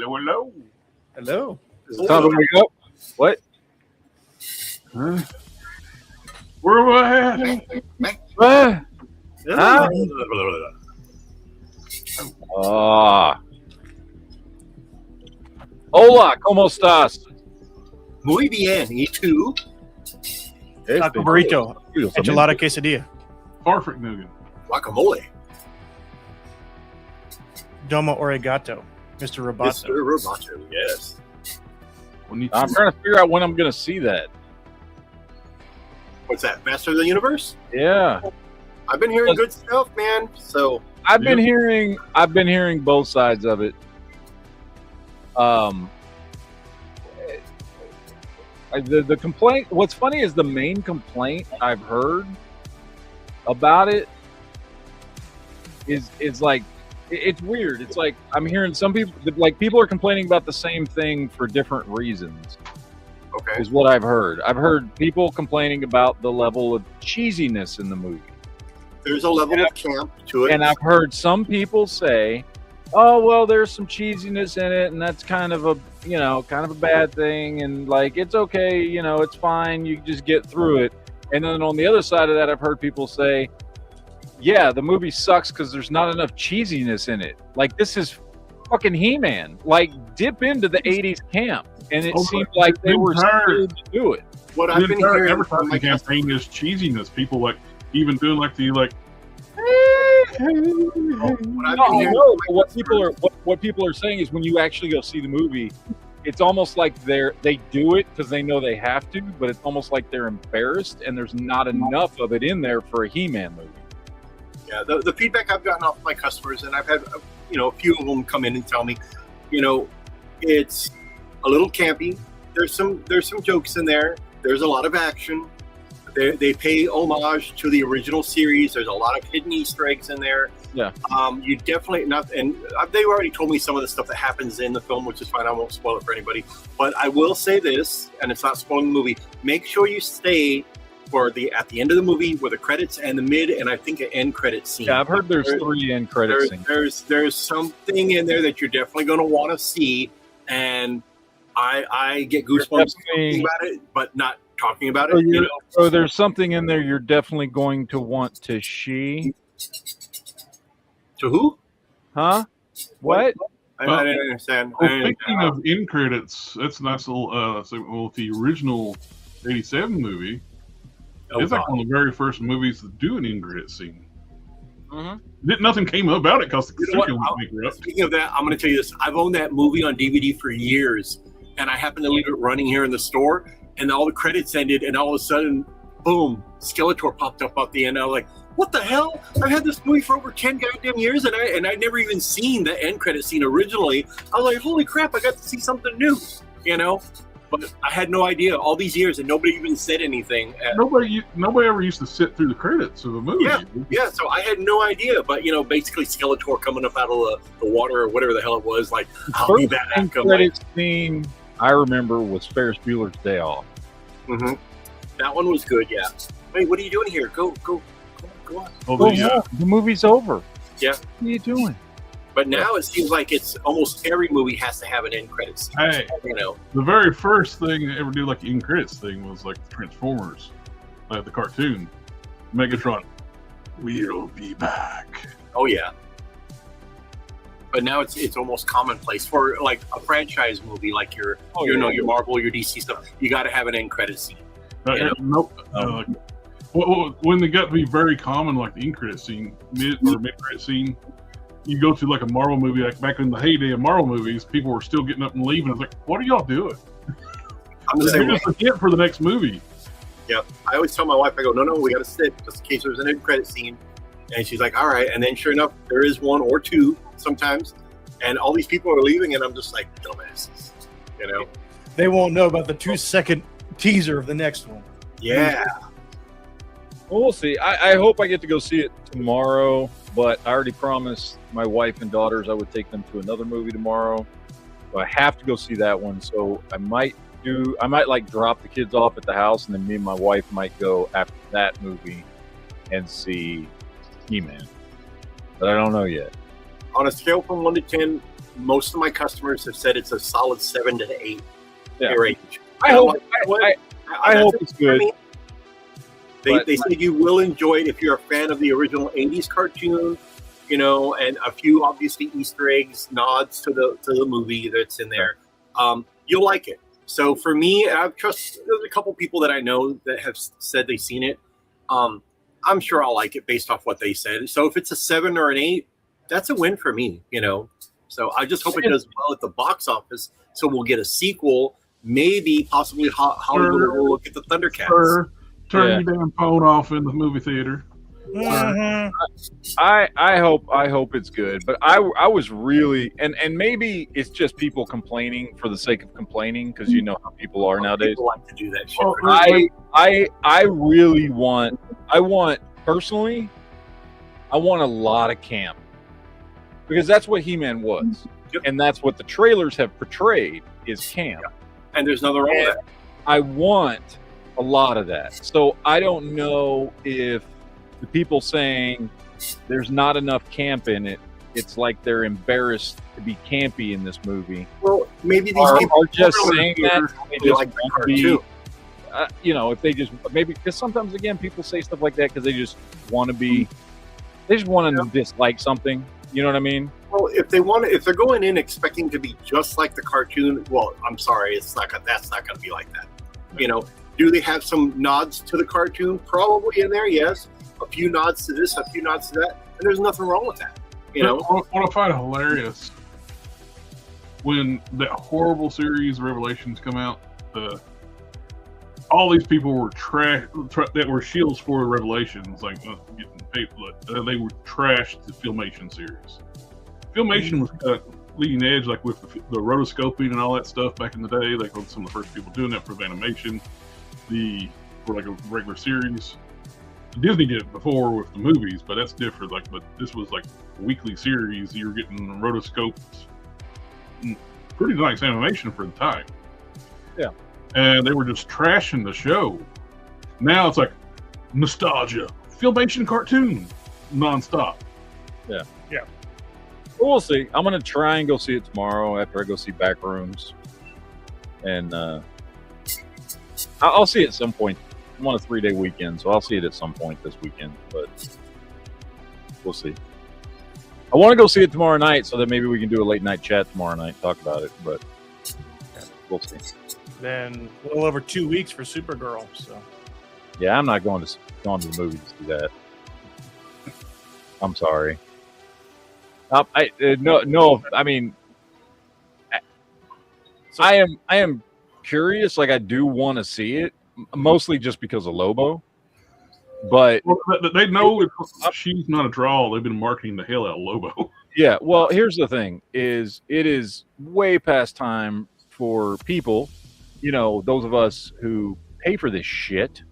Hello. Hello. Is it time to wake up? What? Huh? Where am I at? Huh? Hola, ¿cómo estás? Muy bien. ¿Y tú? Taco burrito. Enchilada quesadilla. Perfect nougat. Guacamole. Domo arigato. Mr. Roboto. Mr. Roboto, yes. I'm trying to figure out when I'm going to see that. What's that? Master of the Universe? Yeah. I've been hearing good stuff, man. So I've been hearing both sides of it. The complaint, what's funny is the main complaint I've heard about it is like, it's weird. It's like I'm hearing some people, like people are complaining about the same thing for different reasons. Okay. Is what I've heard. I've heard people complaining about the level of cheesiness in the movie. There's a level of camp to it. And I've heard some people say, oh, well, there's some cheesiness in it, and that's kind of a bad thing, and like it's okay, it's fine, you just get through it. And then on the other side of that, I've heard people say, yeah, the movie sucks because there's not enough cheesiness in it. Like, this is fucking He-Man. Like, dip into the 80s camp. And it seemed like they were scared to do it. What I've been hearing advertising campaign is cheesiness. People like even doing like the like. What people are saying is when you actually go see the movie, it's almost like they do it because they know they have to, but it's almost like they're embarrassed, and there's not enough of it in there for a He-Man movie. Yeah, the feedback I've gotten off my customers, and I've had a few of them come in and tell me, it's a little campy. There's some jokes in there. There's a lot of action. They pay homage to the original series. There's a lot of hidden Easter eggs in there. Yeah. You definitely not, and they already told me some of the stuff that happens in the film, which is fine. I won't spoil it for anybody. But I will say this, and it's not spoiling the movie. Make sure you stay at the end of the movie where the credits and the mid and I think an end credit scene. Yeah, I've heard there's 3 end credit scenes. There's something in there that you're definitely going to want to see, and I get goosebumps talking about it, but not talking about it. So there's something in there you're definitely going to want to see. To who? Huh? What? I didn't understand. Speaking of end credits, that's a nice little segment with the original '87 movie. It's like one of the very first movies to do an end credit scene. Mm-hmm. Nothing came about it because the studio was bankrupt. Speaking of that, I'm going to tell you this. I've owned that movie on DVD for years, and I happened to leave it running here in the store, and all the credits ended, and all of a sudden, boom, Skeletor popped up at the end. I was like, what the hell? I've had this movie for over 10 goddamn years, and I'd never even seen the end credit scene originally. I was like, holy crap, I got to see something new, But I had no idea all these years, and nobody even said anything. Nobody ever used to sit through the credits of a movie. Yeah. So I had no idea. But basically Skeletor coming up out of the water or whatever the hell it was, like I'll be back. The credits scene I remember was Ferris Bueller's Day Off. Mm-hmm. That one was good. Yeah. Hey, what are you doing here? Go on. Oh, the movie's over. Yeah. What are you doing? But now it seems like it's almost every movie has to have an end credits scene. Hey, the very first thing they ever did like the end credits thing was like Transformers, like the cartoon. Megatron, we'll be back. Oh yeah. But now it's almost commonplace for like a franchise movie, like your Marvel, your DC stuff. You got to have an end credits scene. When they got to be very common, like the end credit scene, mid credit scene. You go to like a Marvel movie, like back in the heyday of Marvel movies, people were still getting up and leaving. I was like, what are y'all doing? I'm the same way. Just a hit for the next movie. Yeah. I always tell my wife, I go, no, we got to sit just in case there's an end credit scene. And she's like, all right. And then sure enough, there is one or two sometimes. And all these people are leaving. And I'm just like, dumbasses, They won't know about the 2-second teaser of the next one. Yeah. Well, we'll see. I hope I get to go see it tomorrow, but I already promised my wife and daughters I would take them to another movie tomorrow. So I have to go see that one. So I might like drop the kids off at the house, and then me and my wife might go after that movie and see He-Man. But I don't know yet. On a scale from 1 to 10, most of my customers have said it's a solid 7 to 8 range. I hope it's good. They say you will enjoy it if you're a fan of the original 80s cartoon, and a few obviously Easter eggs, nods to the movie that's in there. You'll like it. So for me, there's a couple people that I know that have said they've seen it. I'm sure I'll like it based off what they said. So if it's a 7 or an 8, that's a win for me, So I just hope it does well at the box office. So we'll get a sequel, maybe possibly Hollywood will look at the Thundercats. Turn your damn phone off in the movie theater. I hope it's good, but I was really and maybe it's just people complaining for the sake of complaining because you know how people are nowadays. People like to do that shit. I really want personally I want a lot of camp because that's what He-Man was, and that's what the trailers have portrayed is camp. And there's nothing wrong with that. I want a lot of that, so I don't know if the people saying there's not enough camp in it, it's like they're embarrassed to be campy in this movie. Well, maybe these people are just saying that they just like want to be, if they just maybe because sometimes again people say stuff like that because they just want to be, they just want to dislike something. You know what I mean? Well, if they're going in expecting to be just like the cartoon, well, I'm sorry, that's not going to be like that. Do they have some nods to the cartoon? Probably in there, yes. A few nods to this, a few nods to that, and there's nothing wrong with that. What I find hilarious when that horrible series Revelations come out, all these people were that were shields for Revelations, like getting paid. They were trashed the Filmation series. Filmation was leading edge, like with the rotoscoping and all that stuff back in the day. Like some of the first people doing that for animation, for like a regular series. Disney did it before with the movies, but that's different. But this was like a weekly series. You were getting rotoscoped, pretty nice animation for the time. Yeah, and they were just trashing the show. Now it's like nostalgia, Filmation cartoon, nonstop. Yeah. Well, we'll see. I'm gonna try and go see it tomorrow after I go see Backrooms, and I'll see it at some point. I'm on a 3-day weekend, so I'll see it at some point this weekend, but we'll see. I want to go see it tomorrow night so that maybe we can do a late night chat tomorrow night, talk about it, but we'll see. Then a little over 2 weeks for Supergirl, so. Yeah, I'm not going to the movies to do that. I'm sorry. No. I mean, I am curious. Like, I do want to see it. Mostly just because of Lobo, but they know she's not a draw. They've been marketing the hell out of Lobo. Yeah, well, here's the thing: it is way past time for people, those of us who pay for this shit,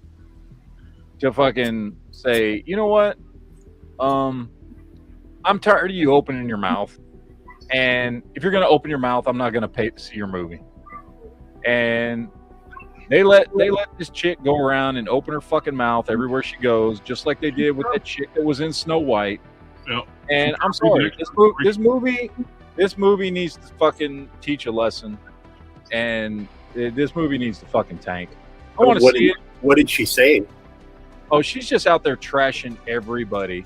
to fucking say, you know what? I'm tired of you opening your mouth, and if you're gonna open your mouth, I'm not gonna pay to see your movie. And They let this chick go around and open her fucking mouth everywhere she goes, just like they did with that chick that was in Snow White. Yep. And I'm sorry, this movie needs to fucking teach a lesson, and this movie needs to fucking tank. I want to see it. What did she say? Oh, she's just out there trashing everybody.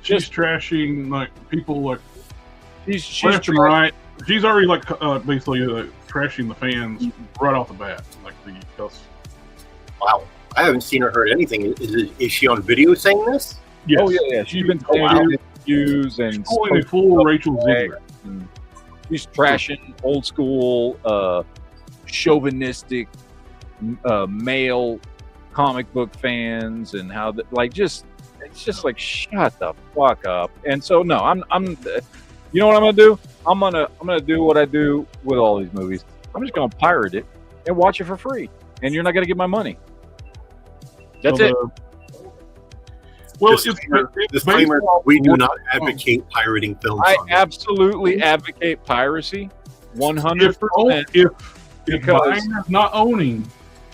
She's trashing like people, like she's left and right. She's already like basically trashing the fans right off the bat. Wow, I haven't seen her heard anything. Is she on video saying this? Yes. Oh yeah. She's been saying interviews and pulling a full Rachel Ziegler. She's trashing old school, chauvinistic male comic book fans and how it's just like shut the fuck up. And so no, I'm you know what I'm gonna do? I'm gonna do what I do with all these movies. I'm just gonna pirate it and watch it for free, and you're not gonna get my money. That's it. Well, disclaimer: we do not advocate pirating films. I absolutely advocate piracy, 100%. If buying is not owning,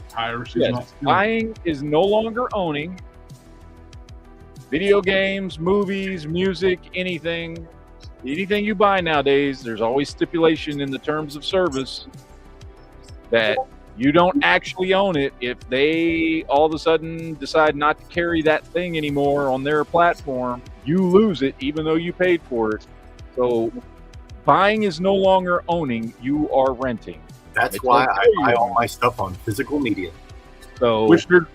piracy is not stealing. Buying is no longer owning. Video games, movies, music, anything. anything you buy nowadays, there's always stipulation in the terms of service that you don't actually own it. If they all of a sudden decide not to carry that thing anymore on their platform, you lose it even though you paid for it. So buying is no longer owning, you are renting. That's why I buy all my stuff on physical media. So Which they're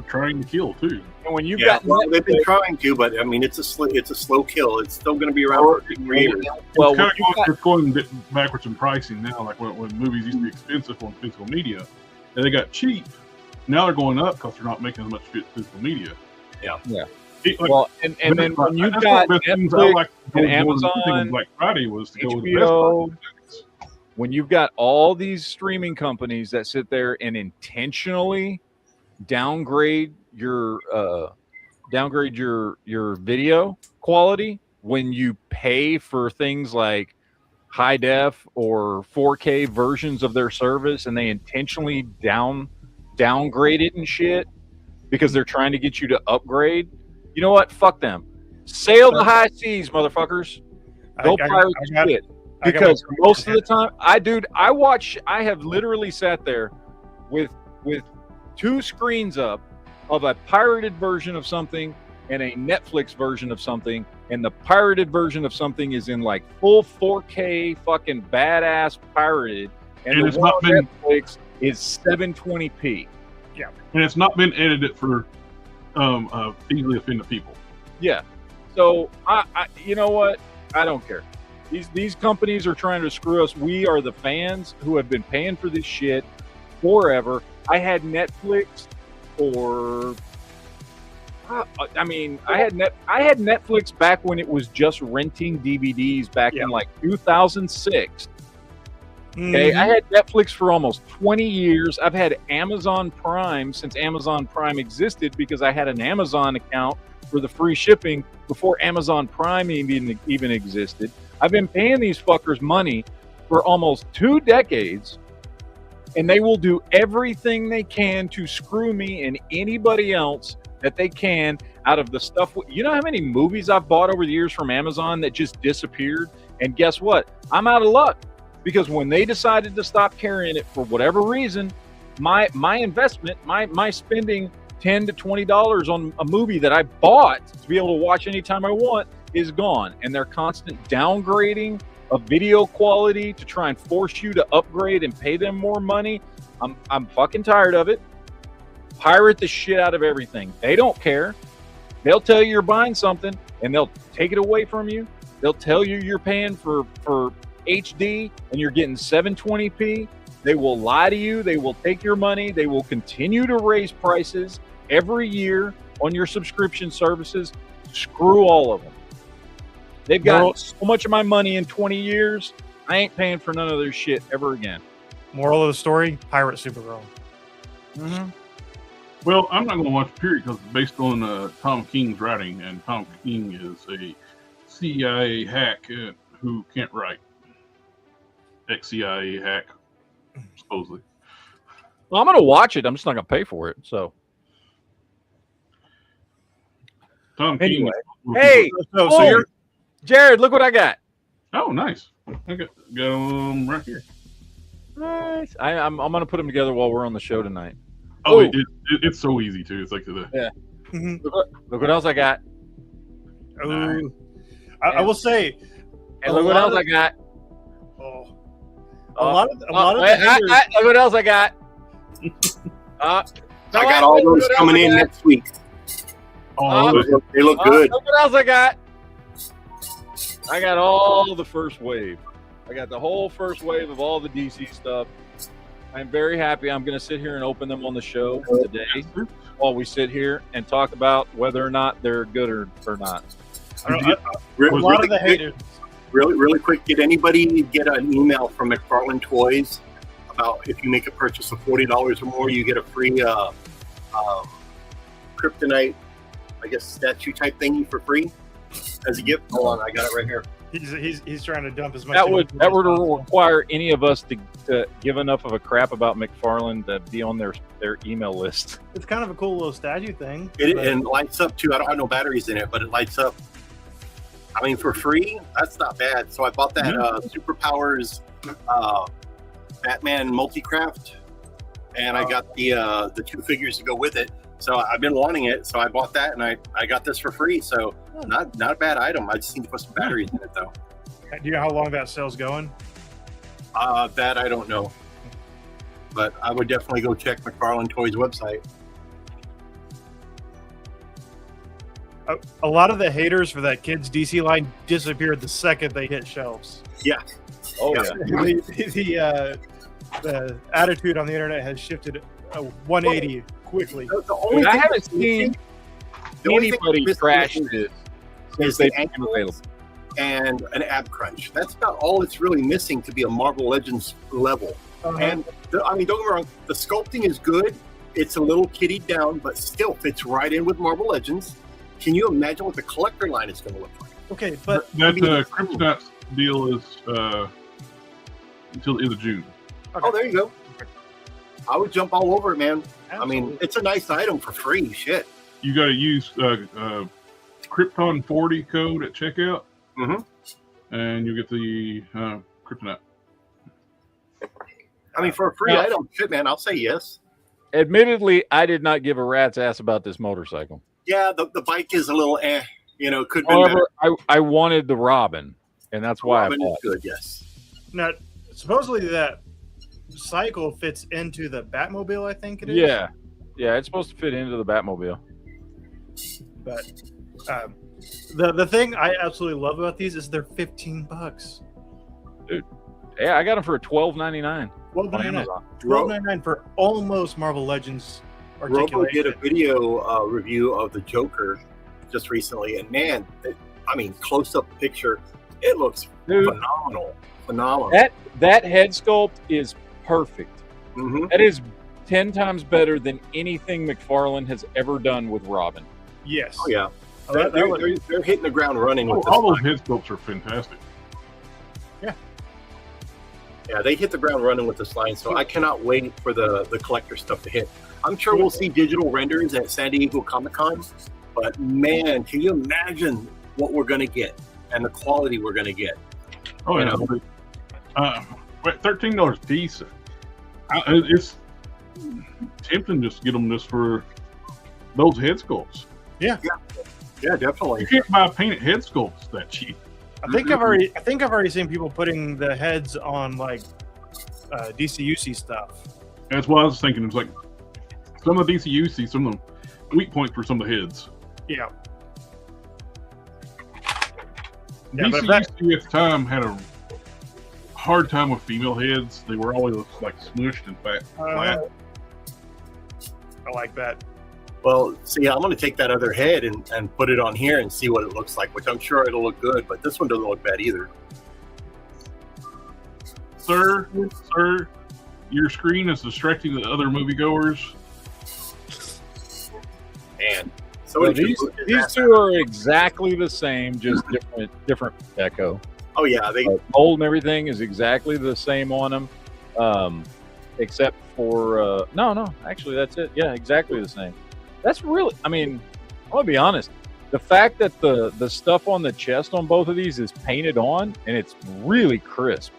trying to kill too. and when you've Yeah, got well, they've been trying to, but I mean, it's a slow kill. It's still going to be around for 3 years. well, It's when kind you've got- of going backwards in pricing now. Like when movies used to be expensive on physical media, and they got cheap. Now they're going up because they're not making as much physical media. Yeah. well, and then when you've that's got one of the things I Netflix, like to go and more than Amazon, anything on Black Friday was to go to the HBO, Best Buy. when you've got all these streaming companies that sit there and intentionally downgrade your video quality when you pay for things like high def or 4K versions of their service, and they intentionally downgrade it and shit because they're trying to get you to upgrade. You know what? Fuck them. Sail the high seas, motherfuckers. Go pirate shit. Because most of the time, I have literally sat there with 2 screens up of a pirated version of something and a Netflix version of something, and the pirated version of something is in like full 4K fucking badass pirated, and the it's one not on been- Netflix is 720p. And it's not been edited for easily offended people. Yeah. So I you know what? I don't care. These companies are trying to screw us. We are the fans who have been paying for this shit forever. I had Netflix for I had Netflix back when it was just renting DVDs back in like 2006. Okay, I had Netflix for almost 20 years. I've had Amazon Prime since Amazon Prime existed because I had an Amazon account for the free shipping before Amazon Prime even existed. I've been paying these fuckers money for almost 2 decades, and they will do everything they can to screw me and anybody else that they can out of the stuff. You know how many movies I've bought over the years from Amazon that just disappeared? And guess what? I'm out of luck. Because when they decided to stop carrying it for whatever reason, my investment, my spending $10 to $20 on a movie that I bought to be able to watch anytime I want is gone. And their constant downgrading of video quality to try and force you to upgrade and pay them more money, I'm fucking tired of it. Pirate the shit out of everything. They don't care. They'll tell you you're buying something and they'll take it away from you. They'll tell you you're paying for HD and you're getting 720p. They will lie to you. They will take your money. They will continue to raise prices every year on your subscription services. Screw all of them. They've got so much of my money in 20 years. I ain't paying for none of their shit ever again. Moral of the story: pirate Supergirl. Mm-hmm. Well, I'm not going to watch Period because it's based on Tom King's writing, and Tom King is a CIA hack who can't write. Ex-CIA hack, supposedly. Well, I'm going to watch it. I'm just not going to pay for it. So, Tom anyway. King. Hey, So you're Jared, look what I got. Oh, nice. I got them right here. Nice. I'm going to put them together while we're on the show tonight. Oh, Oh. it's so easy too. It's like the Look what else I got. Ooh. I will say, And look what else I got. a lot of the haters, look what else I got. I got all those coming in next week. oh, They look good. Look what else I got. I got all the first wave. I got the whole first wave of all the DC stuff. I'm very happy. I'm going to sit here and open them on the show today while we sit here and talk about whether or not they're good or not. a lot of the haters. Really quick, did anybody get an email from McFarlane Toys about if you make a purchase of $40 or more, you get a free kryptonite, I guess, statue type thingy for free as a gift? Hold on, I got it right here. He's trying to dump as much. That would possible. require any of us to give enough of a crap about McFarlane to be on their email list. It's kind of a cool little statue thing. And it lights up too. I don't have no batteries in it, but it lights up. I mean, for free, that's not bad. So I bought that Superpowers Batman multi-craft, and I got the 2 figures to go with it. So I've been wanting it, so I bought that, and I got this for free. So not a bad item. I just need to put some batteries in it, though. Do you know how long that sale's going? That I don't know, but I would definitely go check McFarlane Toys website. A lot of the haters for that kids DC line disappeared the second they hit shelves. Yeah. Oh The attitude on the internet has shifted 180 quickly. I haven't seen anybody trash this since they've been available. And an ab crunch. That's about all it's really missing to be a Marvel Legends level. And I mean, don't get me wrong, the sculpting is good. It's a little kiddied down, but still fits right in with Marvel Legends. Can you imagine what the collector line is going to look like? Okay, but that Kryptonite deal is until the end of June. Okay. Oh, there you go. I would jump all over it, man. Absolutely. I mean, it's a nice item for free. Shit. You got to use Krypton 40 code at checkout, and you'll get the Kryptonite. I mean, for a free item, shit, man, I'll say yes. Admittedly, I did not give a rat's ass about this motorcycle. Yeah, the bike is a little could be However, I wanted the Robin, and that's why Robin I bought is good, yes. now, supposedly that cycle fits into the Batmobile, I think it is. Yeah, it's supposed to fit into the Batmobile. But the thing I absolutely love about these is they're $15. Dude, yeah, I got them for $12.99. $12.99 for almost Marvel Legends Robo articulation. did a video review of the Joker just recently, and man, close-up picture, it looks phenomenal. That head sculpt is perfect. Mm-hmm. That is 10 times better than anything McFarlane has ever done with Robin. Yes. Oh yeah, they're hitting the ground running. With all those head sculpts are fantastic. Yeah, they hit the ground running with this line, so I cannot wait for the collector stuff to hit. I'm sure we'll see digital renders at San Diego Comic-Con, but man, can you imagine what we're going to get and the quality we're going to get? Oh, yeah. $13 a piece. It's tempting just to get them just for those head sculpts. Yeah, definitely. You can't buy painted head sculpts that cheap. I think I've already seen people putting the heads on like DCUC stuff. That's what I was thinking. It's like some of the DCUC, some of the weak points for some of the heads. Yeah. DCUC at the time had a hard time with female heads. They were always like smushed and flat. I like that. Well, see, I'm going to take that other head and put it on here and see what it looks like, which I'm sure it'll look good, but this one doesn't look bad either. Sir, your screen is distracting the other moviegoers. Man. So these two are exactly the same, just different deco. Oh, yeah. Mold and everything is exactly the same on them, except for... No, actually, that's it. Yeah, exactly the same. That's really, I mean, I'm going to be honest. The fact that the stuff on the chest on both of these is painted on, and it's really crisp.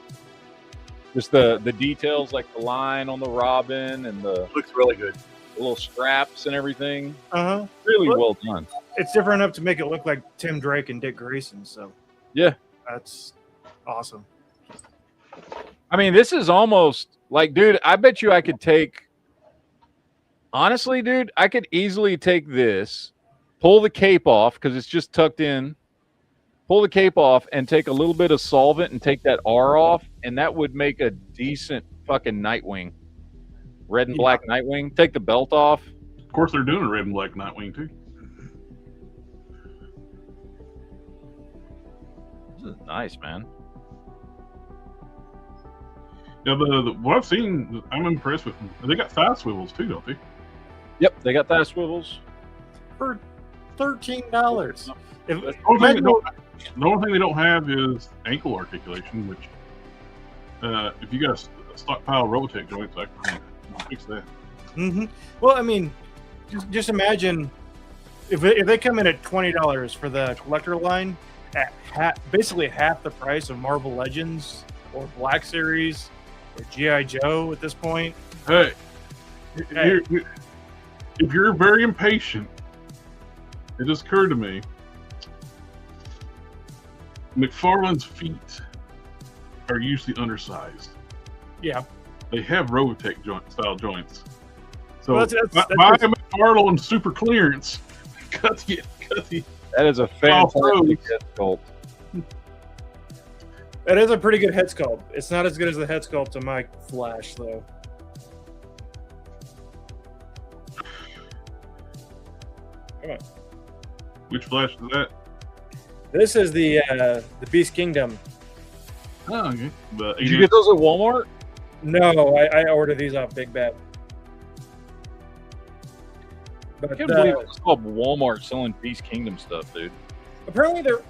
Just the details, like the line on the Robin and the... Looks really good. The little straps and everything. Really well done. It's different enough to make it look like Tim Drake and Dick Grayson, so... Yeah. That's awesome. I mean, this is almost like, dude, I bet you I could take... Honestly, dude, I could easily take this, pull the cape off because it's just tucked in, pull the cape off and take a little bit of solvent and take that R off, and that would make a decent fucking Nightwing. Red and black Nightwing. Take the belt off. Of course, they're doing a red and black Nightwing, too. This is nice, man. Yeah, what I've seen, I'm impressed with them. They got thigh swivels, too, don't they? Yep, they got thigh swivels. For $13. The only thing they don't have is ankle articulation, which if you got a stockpile Robotech joints, I can fix that. Well, I mean, just imagine if they come in at $20 for the collector line, at basically half the price of Marvel Legends or Black Series or G.I. Joe at this point. Hey, if you're very impatient, it just occurred to me, McFarlane's feet are usually undersized. Yeah. They have Robotech style joints. So Well, that's buy McFarlane super clearance. Cut the. That is a fantastic head sculpt. That is a pretty good head sculpt. It's not as good as the head sculpt of my Flash, though. Come on. Which Flash is that? This is the Beast Kingdom. Oh, okay. Did you get those at Walmart? No, I ordered these off Big Bad. I But can't believe it's called Walmart selling Beast Kingdom stuff, dude. apparently, the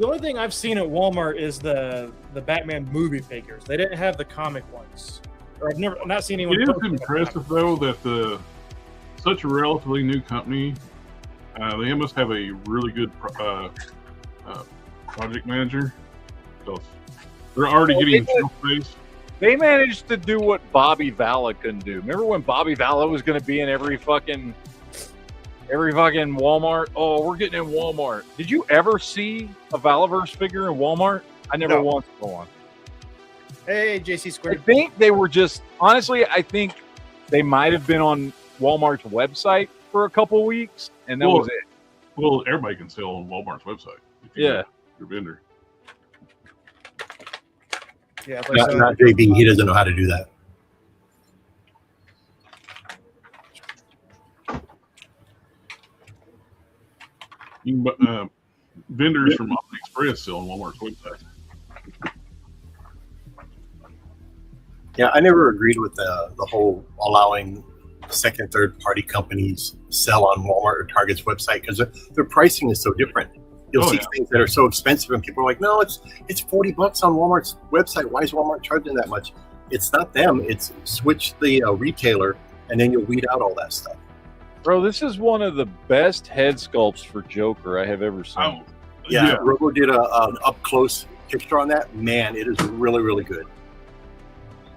only thing I've seen at Walmart is the Batman movie figures. They didn't have the comic ones, or I've not seen anyone. It is post them. impressive though that such a relatively new company, they must have a really good project manager because they're already getting shelf space. They managed to do what Bobby Valla couldn't do. Remember when Bobby Valla was going to be in every fucking Walmart? Oh, we're getting in Walmart. Did you ever see a Valaverse figure in Walmart? I never once saw one. Hey, JC I Squared. think they were just, honestly, I think they might have been on Walmart's website for a couple weeks, and that was it. Well, everybody can sell on Walmart's website. If Yeah. Your vendor. Yeah, Not JB. He doesn't know how to do that. You can, vendors from AliExpress sell on Walmart's website. Yeah, I never agreed with the whole allowing second, third party companies sell on Walmart or Target's website because their pricing is so different. You'll see things that are so expensive, and people are like, "No, it's $40 on Walmart's website. Why is Walmart charging that much?" It's not them. It's switch the retailer, and then you'll weed out all that stuff. Bro, this is one of the best head sculpts for Joker I have ever seen. Oh, Yeah, Robo did an up close picture on that. Man, it is really, really good.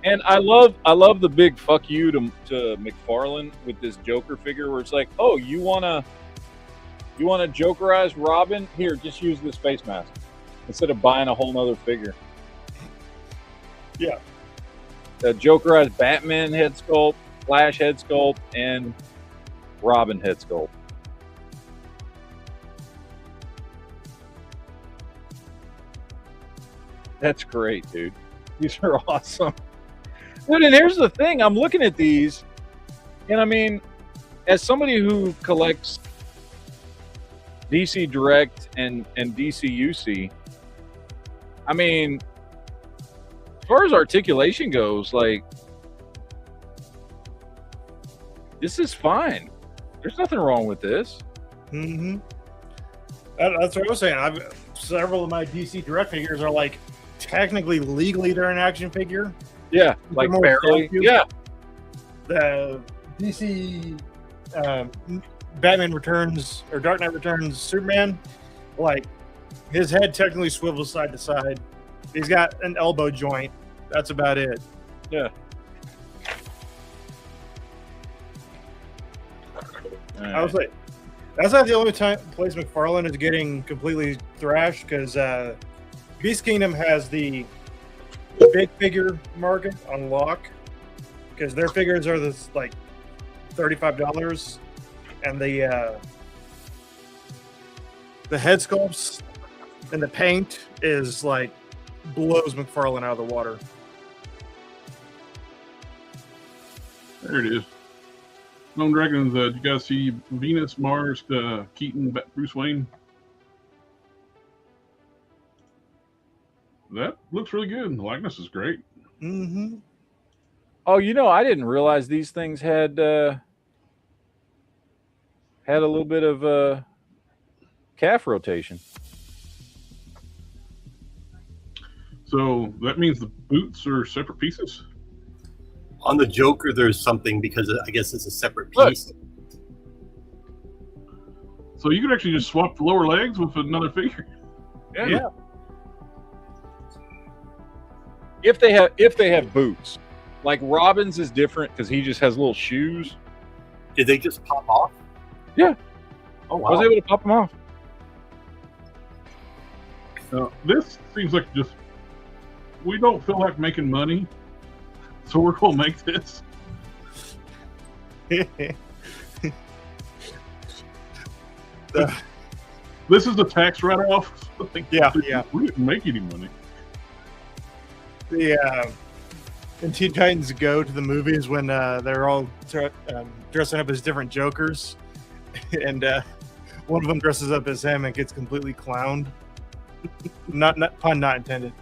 And I love the big fuck you to McFarlane with this Joker figure where it's like, oh, you wanna Jokerize Robin? Here, just use this face mask instead of buying a whole nother figure. Yeah. The Jokerized Batman head sculpt, Flash head sculpt, and Robin head sculpt. That's great, dude. These are awesome. Dude, and here's the thing. I'm looking at these, and I mean, as somebody who collects DC Direct and DC UC, I mean, as far as articulation goes, like, this is fine. There's nothing wrong with this. Mm-hmm. That's what I was saying. Several of my DC Direct figures are like technically legally they're an action figure. Yeah, like barely. Yeah. The DC Batman Returns or Dark Knight Returns Superman, like his head technically swivels side to side. He's got an elbow joint. That's about it. Yeah. I was like, that's not the only place McFarlane is getting completely thrashed because Beast Kingdom has the big figure market on lock because their figures are this like $35, and the head sculpts and the paint is like blows McFarlane out of the water. There it is. Lone Dragons, did you guys see Venus, Mars, Keaton, Bruce Wayne? That looks really good. The likeness is great. Mm-hmm. Oh, I didn't realize these things had a little bit of calf rotation. So that means the boots are separate pieces? On the Joker, there's something because I guess it's a separate piece. So you could actually just swap the lower legs with another figure? Yeah. If they have boots, like Robin's is different because he just has little shoes. Did they just pop off? Yeah. Oh wow. I was able to pop them off. This seems like just we don't feel like making money, so we're gonna make this. This is the tax write-off. Yeah. We didn't make any money. In Teen Titans Go to the movies when they're all dressing up as different Jokers, and one of them dresses up as him and gets completely clowned. Not pun not intended.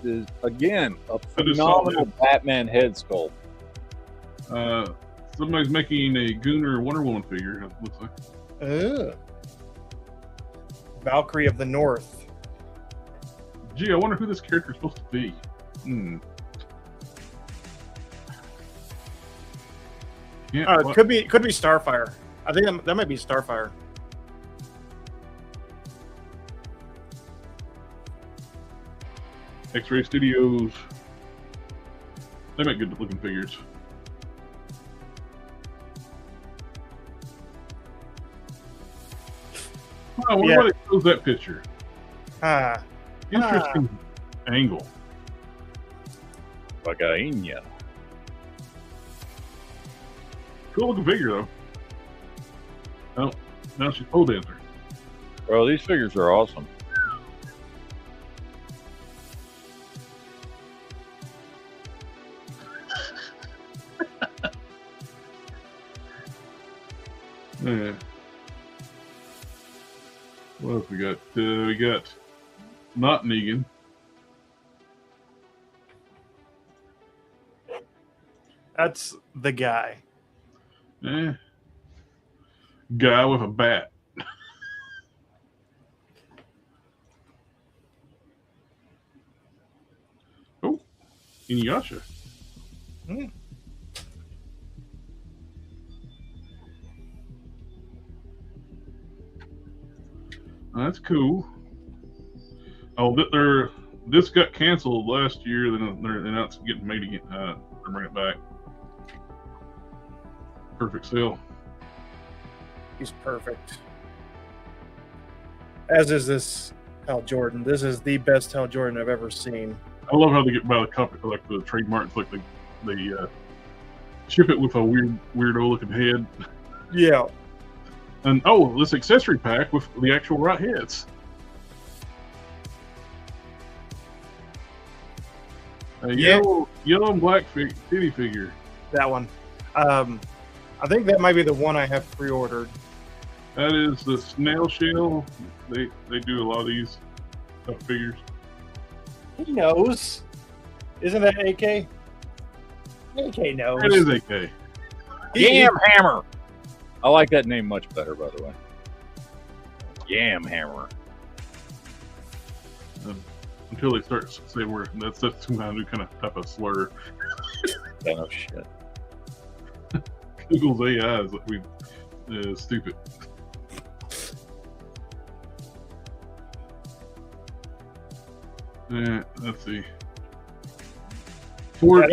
Is again a phenomenal Batman head sculpt. Somebody's making a Gooner Wonder Woman figure. It looks like. Valkyrie of the North. Gee, I wonder who this character is supposed to be. Yeah, It could be Starfire. I think that might be Starfire. X-Ray Studios. They make good looking figures. I wonder why they chose that picture. Interesting angle. Vagina. Cool looking figure though. Oh, now she's pole dancer. Bro, these figures are awesome. Yeah. What else we got? We got not Negan. That's the guy. Guy with a bat. Oh, Inuyasha. That's cool. Oh, this got canceled last year. Then now it's getting made again. They're bringing it back. Perfect sale. He's perfect. As is this Hal Jordan. This is the best Hal Jordan I've ever seen. I love how they get by the copy, like the trademarks, like they ship it with a weirdo looking head. Yeah. And this accessory pack with the actual right heads. Yellow and black titty figure. That one. I think that might be the one I have pre-ordered. That is the snail shell. They do a lot of these figures. He knows. Isn't that AK? AK knows. It is AK. Yam Hammer. I like that name much better, by the way. Yam Hammer. Until they start saying that's some kind of type of slur. Oh shit. Google's AI is like stupid. Let's see. For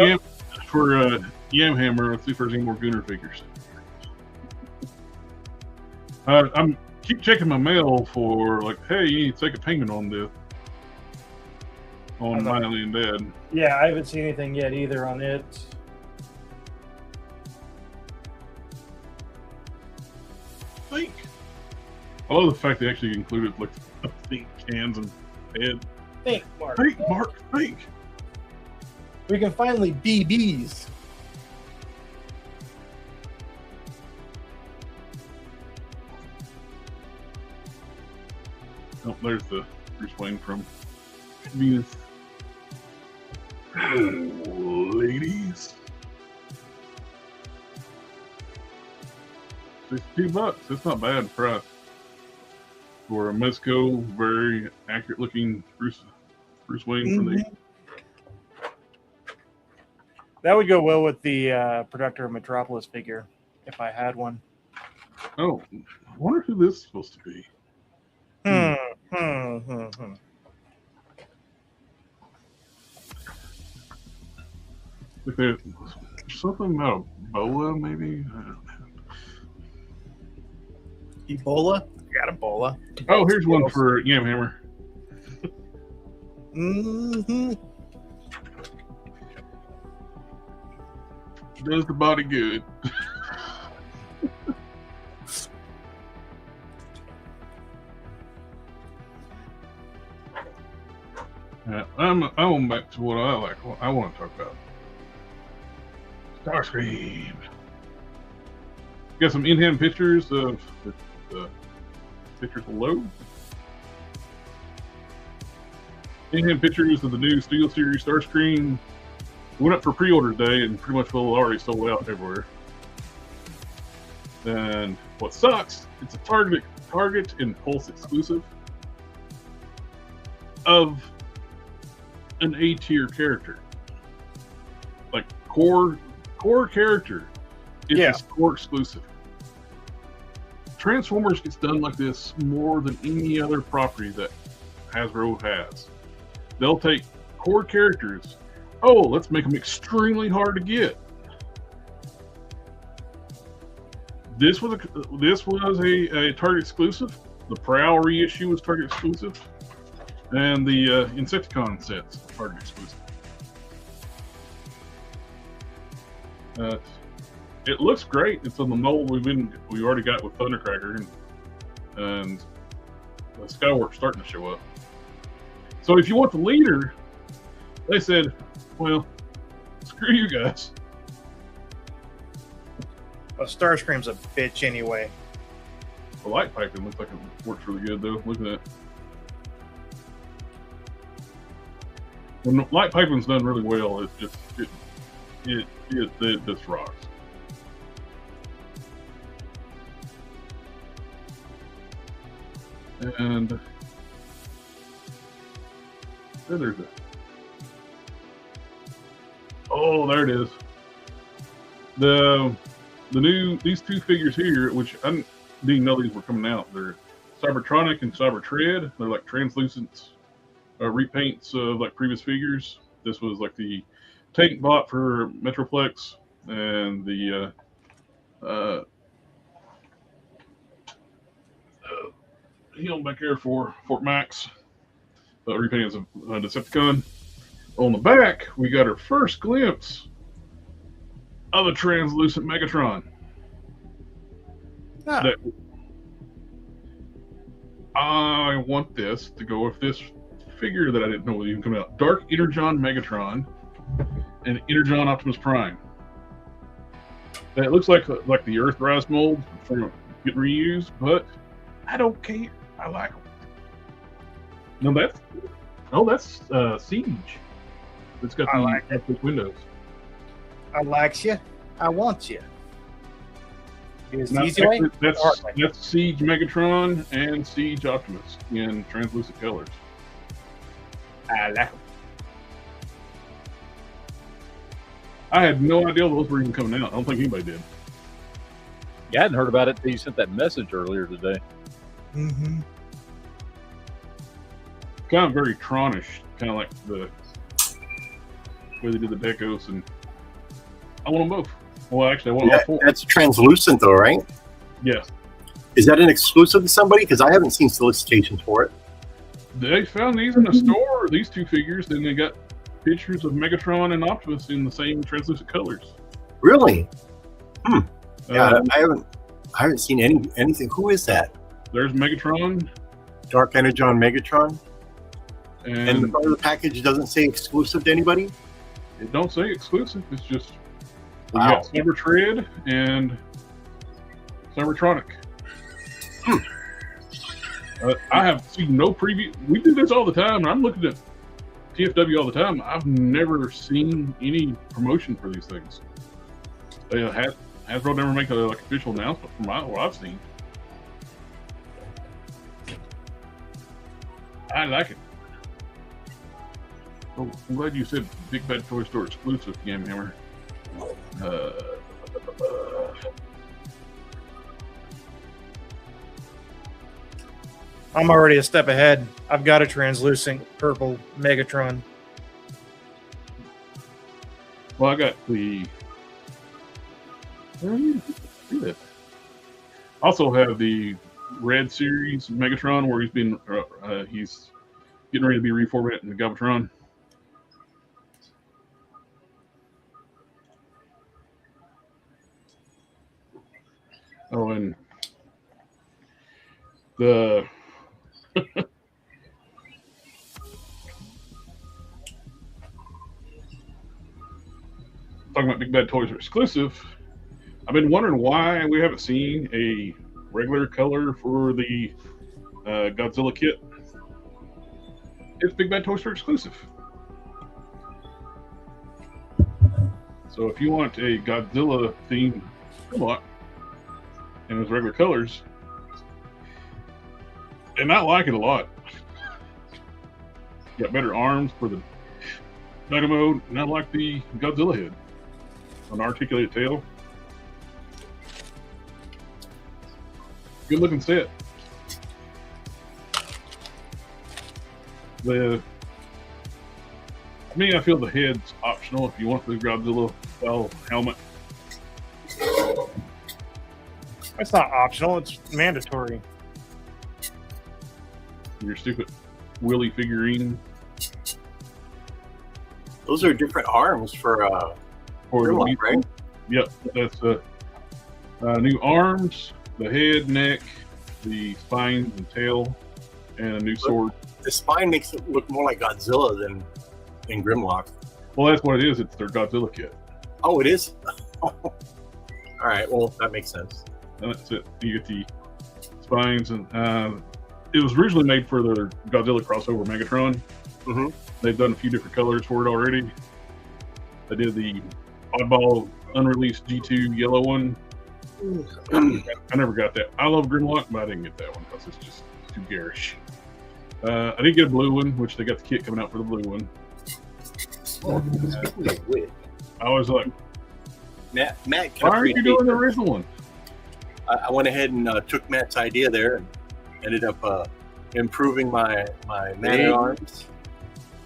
Yamhammer, let's see if there's any more Gooner figures. I'm keep checking my mail for like, hey, you need to take a payment on this. On Miley and Dad. Yeah, I haven't seen anything yet either on it. Think. I love the fact they actually included like think cans and head. Think, Mark. Think, Mark. Think. We can finally be bees. Oh, there's the Bruce Wayne from Venus. Ladies. $62. That's not bad price for a Mezco, very accurate looking Bruce Wayne from the. That would go well with the Protector of Metropolis figure, if I had one. Oh, I wonder who this is supposed to be. If there's something about Ebola, maybe? I don't know. Ebola? You got Ebola. Oh, here's one for Yamhammer. Does the body good. I'm back to what I like. What I want to talk about. Starscream. Got some in-hand pictures of the pictures below. In-hand pictures of the new Steel Series Starscream. Went up for pre-order day and pretty much already sold out everywhere. And what sucks, it's a Target and Pulse exclusive of an A-tier character. Like core character. It's a core exclusive. Transformers gets done like this more than any other property that Hasbro has. They'll take core characters. Oh, let's make them extremely hard to get. This was a Target exclusive. The Prowl reissue was Target exclusive, and the Insecticon sets Target exclusive. It looks great. It's on the mold we already got with Thundercracker, and the Skywarp's starting to show up. So if you want the leader, they said, well, screw you guys. Well, Starscream's a bitch anyway. The light piping looks like it works really good, though. Look at that. When the light piping's done really well, it just rocks. And there's a. Oh, there it is. These two figures here, which I didn't know these were coming out. They're Cybertronic and Cybertread. They're like translucent repaints of like previous figures. This was like the tank bot for Metroplex and the helm back here for Fort Max. Repainted as a Decepticon. On the back, we got our first glimpse of a translucent Megatron. I want this to go with this figure that I didn't know would even come out. Dark Energon Megatron and Energon Optimus Prime. And it looks like the Earthrise mold from getting reused, but I don't care. I like them. That's Siege. It's got the windows. I likes you. I want you. That's Siege Megatron and Siege Optimus in translucent colors. I like them. I had no idea those were even coming out. I don't think anybody did. Yeah, I hadn't heard about it until you sent that message earlier today. Mm-hmm. Kind of very Tronish, kind of like the way they did the Decos, and I want them both. Well, actually, I want all four. That's translucent, though, right? Yes. Is that an exclusive to somebody? Because I haven't seen solicitations for it. They found these in the store, these two figures, then they got pictures of Megatron and Optimus in the same translucent colors. Really? Yeah, I haven't seen anything. Who is that? There's Megatron. Dark Energon Megatron. And the front of the package doesn't say exclusive to anybody? It don't say exclusive. It's just you Wow. got Cybertread and Cybertronic. I have seen no preview. We do this all the time, and I'm looking at TFW all the time. I've never seen any promotion for these things. Hasbro never make a official announcement from what I've seen. I like it. Oh, I'm glad you said Big Bad Toy Store exclusive, Game Hammer. Uh, I'm already a step ahead. I've got a translucent purple Megatron. well, I got the. Also have the Red Series Megatron, where he's getting ready to be reformatted into Galvatron. Oh, and the talking about Big Bad Toys are exclusive. I've been wondering why we haven't seen a regular color for the Godzilla kit. It's Big Bad Toys are exclusive. So if you want a Godzilla themed Grimlock in his regular colors, and I like it a lot. Got better arms for the Dynamo, and I like the Godzilla head. An articulated tail. Good looking set. I feel the head's optional if you want the Godzilla style helmet. That's not optional, it's mandatory. Your stupid Willy figurine. Those are different arms for Grimlock, right? Yep, that's new arms, the head, neck, the spine and tail, and a new sword. The spine makes it look more like Godzilla than Grimlock. Well, that's what it is. It's their Godzilla kit. Oh, it is? All right, well, that makes sense. And that's it. You get the spines, and it was originally made for the Godzilla crossover Megatron. Mm-hmm. They've done a few different colors for it already. They did the oddball unreleased G2 yellow one. I never got that. I love Grimlock, but I didn't get that one because it's just too garish. I did get a blue one, which they got the kit coming out for the blue one. I was like, Matt, why aren't you doing the original one? I went ahead and took Matt's idea there and ended up improving my man arms.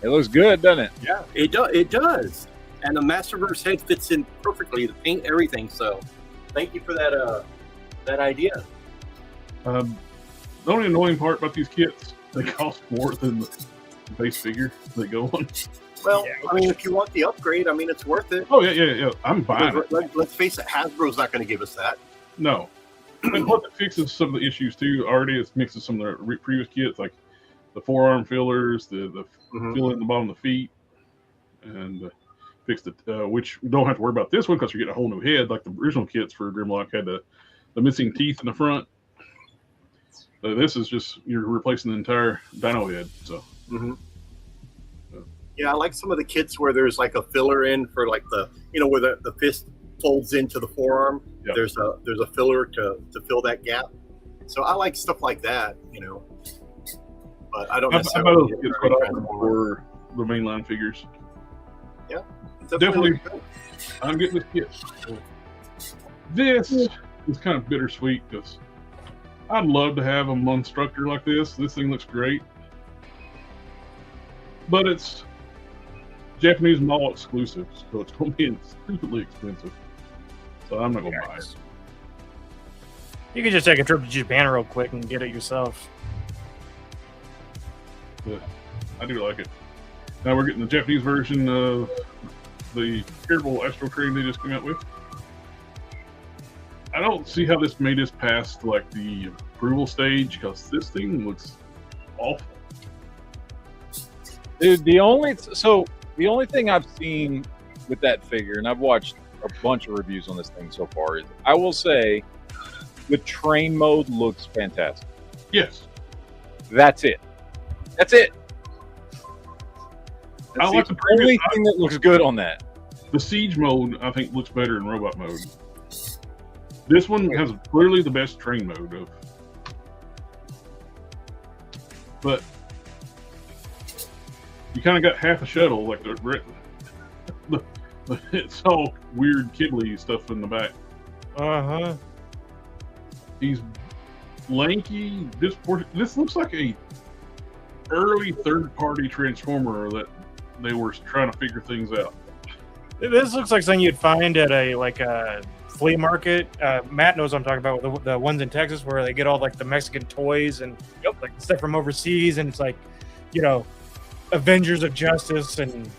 It looks good, doesn't it? Yeah, it does. And the Masterverse head fits in perfectly. The paint, everything. So, thank you for that idea. The only annoying part about these kits, they cost more than the base figure they go on. Well, yeah. I mean, if you want the upgrade, I mean, it's worth it. Oh, yeah. I'm buying it. Let's face it, Hasbro's not going to give us that. No. And what it fixes some of the issues, too, already it mixes some of the previous kits, like the forearm fillers, the filling in the bottom of the feet, and fixed it, which you don't have to worry about this one because you're getting a whole new head, like the original kits for Grimlock had the missing teeth in the front. This is just, you're replacing the entire dino head, so. Yeah, I like some of the kits where there's like a filler in for like the, where the fist folds into the forearm. Yep. There's a filler to fill that gap. So I like stuff like that, But I don't necessarily get for the mainline figures. Yeah, definitely. I'm getting this kit. This is kind of bittersweet because I'd love to have a Monstructor like this. This thing looks great, but it's Japanese mall exclusive, so it's going to be stupidly expensive. So I'm not going to buy it. You could just take a trip to Japan real quick and get it yourself. But I do like it. Now we're getting the Japanese version of the terrible Astro Train they just came out with. I don't see how this made us past like the approval stage because this thing looks awful. Dude, the only thing I've seen with that figure, and I've watched a bunch of reviews on this thing so far, is I will say the train mode looks fantastic. Yes. That's it. That's it. I like the only thing that looks good on that. The siege mode, I think, looks better in robot mode. This one has clearly the best train mode but you kind of got half a shuttle, like the It's all weird kiddly stuff in the back. Uh-huh. He's lanky. This looks like a early third-party Transformer that they were trying to figure things out. This looks like something you'd find at a flea market. Matt knows what I'm talking about, the ones in Texas where they get all like the Mexican toys and like stuff from overseas, and it's like, you know, Avengers of Justice and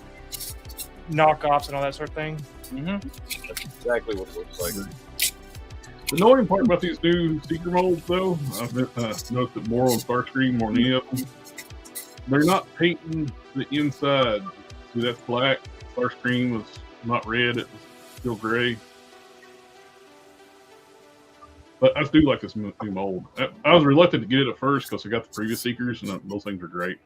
knockoffs and all that sort of thing. Mm-hmm. That's exactly what it looks like. The annoying part about these new Seeker molds, though, I've noticed it more on Starscream more than any of them. They're not painting the inside. See, that's black. Starscream was not red; it was still gray. But I do like this new mold. I was reluctant to get it at first because I got the previous Seekers, and those things are great.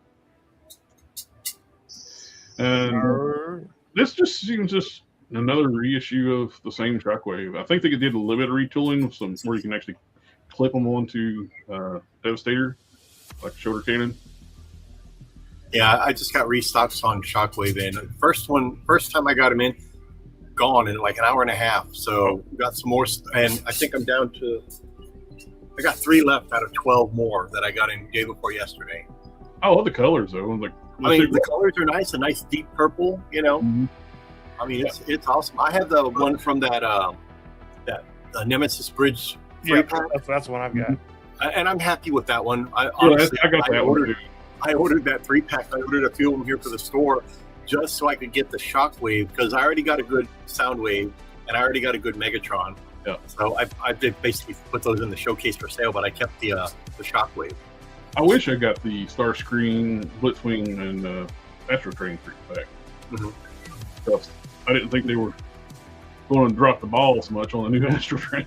And this just seems just another reissue of the same Shockwave. I think they did a little bit of retooling with some where you can actually clip them onto Devastator, like shoulder cannon. Yeah, I just got restocks on Shockwave in. First time I got them in, gone in like an hour and a half. So got some more, and I think I'm down to. I got 3 left out of 12 more that I got in day before yesterday. I love the colors though. Like, I mean, the colors are nice, a nice deep purple. You know, I mean, it's awesome. I have the one from that Nemesis Bridge. Yeah, that's the one I've got, and I'm happy with that one. I got that one. I ordered that 3-pack. I ordered a few of them here for the store just so I could get the Shockwave because I already got a good Soundwave and I already got a good Megatron. Yeah. So I did basically put those in the showcase for sale, but I kept the Shockwave. I wish I got the Starscream, Blitzwing, and Astro Train 3-pack. Because I didn't think they were going to drop the ball so much on the new Astro Train.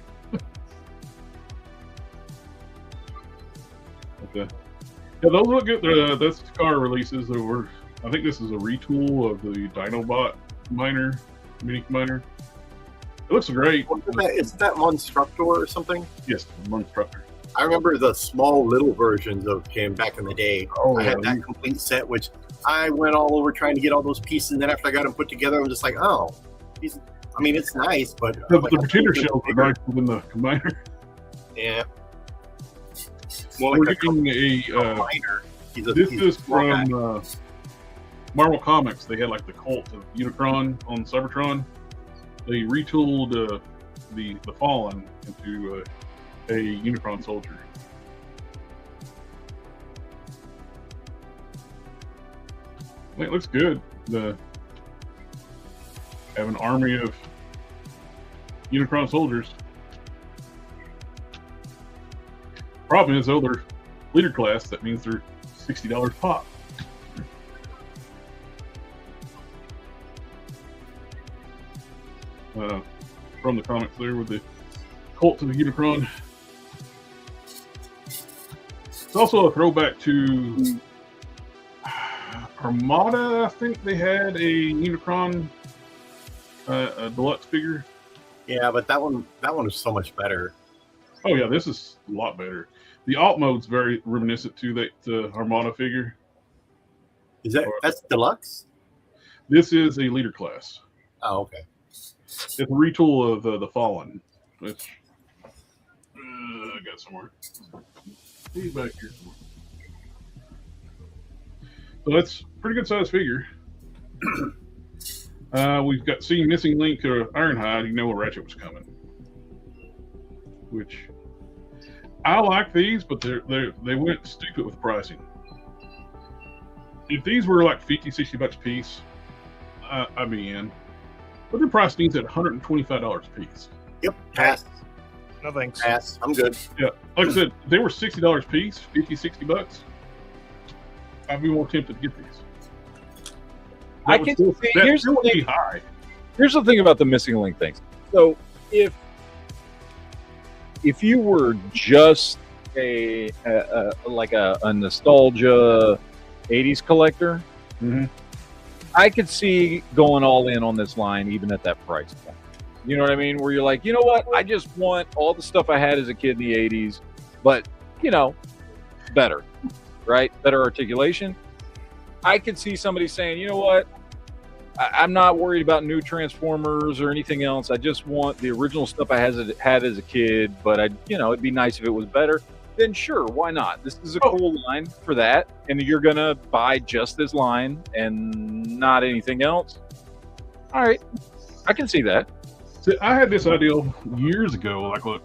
Okay. Yeah, those look good. That's the car releases. I think this is a retool of the Dinobot combiner, mini combiner. It looks great. Is that Monstructor or something? Yes, Monstructor. I remember the small little versions of him back in the day. Oh, I had that complete set, which I went all over trying to get all those pieces. And then after I got them put together, I'm just like, oh, it's nice, but the Pretender shells are nicer than the combiner. Yeah. Well, we're getting this is from Marvel Comics. They had like the cult of Unicron on Cybertron. They retooled the Fallen into a Unicron soldier. I think it looks good. Have an army of Unicron soldiers. Problem is, though, they're leader class. That means they're $60 pop. From the comics there with the cult of the Unicron. It's also a throwback to Armada. I think they had a Unicron a deluxe figure. Yeah, but that one is so much better. Oh yeah, this is a lot better. The alt mode's very reminiscent to that Armada figure. That's deluxe? This is a leader class. Oh, okay. It's a retool of the Fallen. Which I got somewhere. See back here somewhere. So that's a pretty good size figure. We've got seen Missing Link or Ironhide. You know what Ratchet was coming. Which I like these, but they went stupid with pricing. If these were like $50-$60 a piece, I'd be in. But they're priced these at $125 a piece. Yep, pass. No thanks. Pass. I'm good. Yeah, like I said, if they were $60 a piece, $50-$60, I'd be more tempted to get these. I can see. Here's the thing. High. Here's the thing about the Missing Link things. So if you were just a nostalgia 80s collector, I could see going all in on this line even at that price point. You know what I mean? Where you're like, you know what? I just want all the stuff I had as a kid in the 80s, but, you know, better, right? Better articulation. I could see somebody saying, you know what? I'm not worried about new Transformers or anything else. I just want the original stuff I had as a kid. But it'd be nice if it was better. Then sure, why not? This is a cool line for that, and you're gonna buy just this line and not anything else. All right, I can see that. See, I had this idea years ago. Like, look,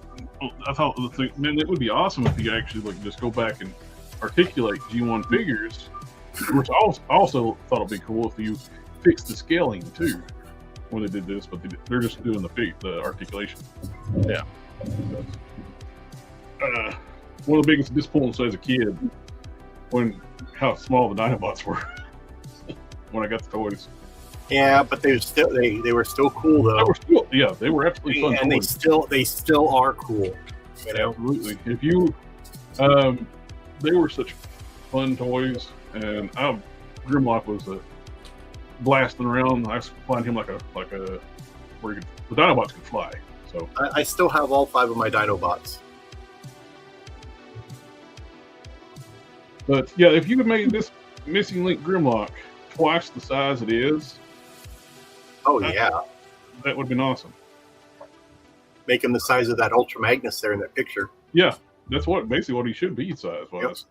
I thought, man, it would be awesome if you actually just go back and articulate G1 figures. Which I also thought it'd be cool if you fixed the scaling too when they did this, but they're just doing the articulation. Yeah. One of the biggest disappointments as a kid how small the Dinobots were when I got the toys. Yeah, but they were still cool though. They were absolutely fun. And toys. they still are cool. You know? Absolutely. If you, they were such fun toys, and Grimlock was blasting around. I find him like a where the Dinobots could fly. So I still have all 5 of my Dinobots. But yeah, if you had made this Missing Link Grimlock twice the size it is, that would have been awesome. Make him the size of that Ultra Magnus there in that picture. Yeah, that's basically what he should be size-wise.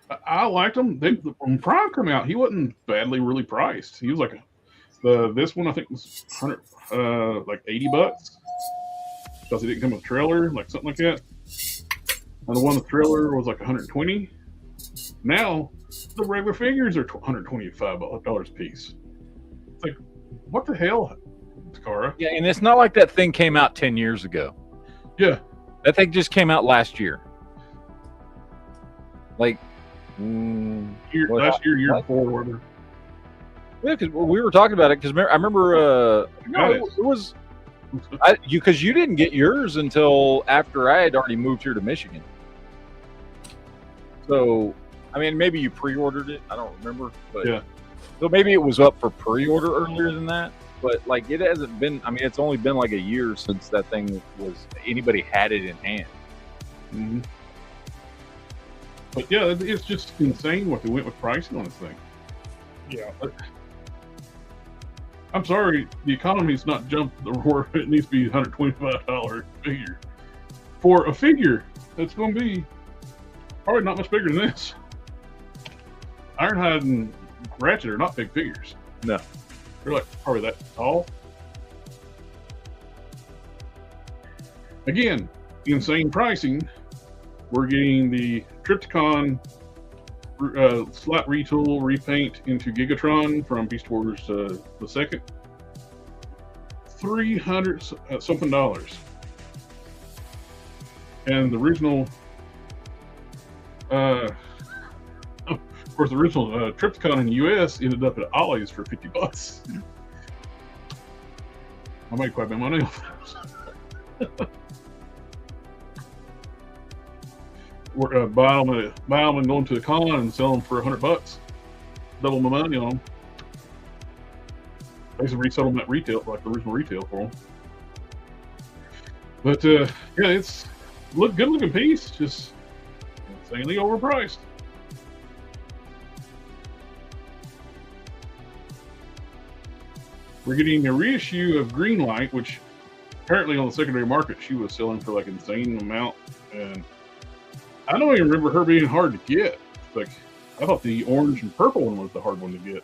Yep. I liked him. When Prime came out, he wasn't badly really priced. He was like this one I think was $100, like $80, because he didn't come with a trailer, like something like that. And the one with the trailer was like $120. Now the regular figures are $125 a piece. It's like, what the hell, Takara? Yeah, and it's not like that thing came out 10 years ago. Yeah, that thing just came out last year. Like last year before, whatever. Yeah, because we were talking about it. Because I remember, it was because you didn't get yours until after I had already moved here to Michigan. So, I mean, maybe you pre-ordered it. I don't remember, but yeah. So maybe it was up for pre-order earlier than that. But like, it hasn't been. I mean, it's only been like a year since that thing anybody had it in hand. Mm-hmm. But yeah, it's just insane what they went with pricing on this thing. Yeah. I'm sorry, the economy's not jumped the where it needs to be $125 figure. For a figure that's going to be probably not much bigger than this. Ironhide and Ratchet are not big figures. No. They're like probably that tall. Again, insane pricing. We're getting the Trypticon slot retool repaint into Gigatron from Beast Wars the second. $300 something. And the original of course the original Trypticon in the US ended up at Ollie's for $50. I made quite a bit of money off those. We're buy them and go into the con and sell them for $100. Double my money on them. Basically resell them at retail, like the original retail for them. But yeah, it's good looking piece, just insanely overpriced. We're getting a reissue of Greenlight, which apparently on the secondary market she was selling for like an insane amount, and I don't even remember her being hard to get. Like, I thought the orange and purple one was the hard one to get.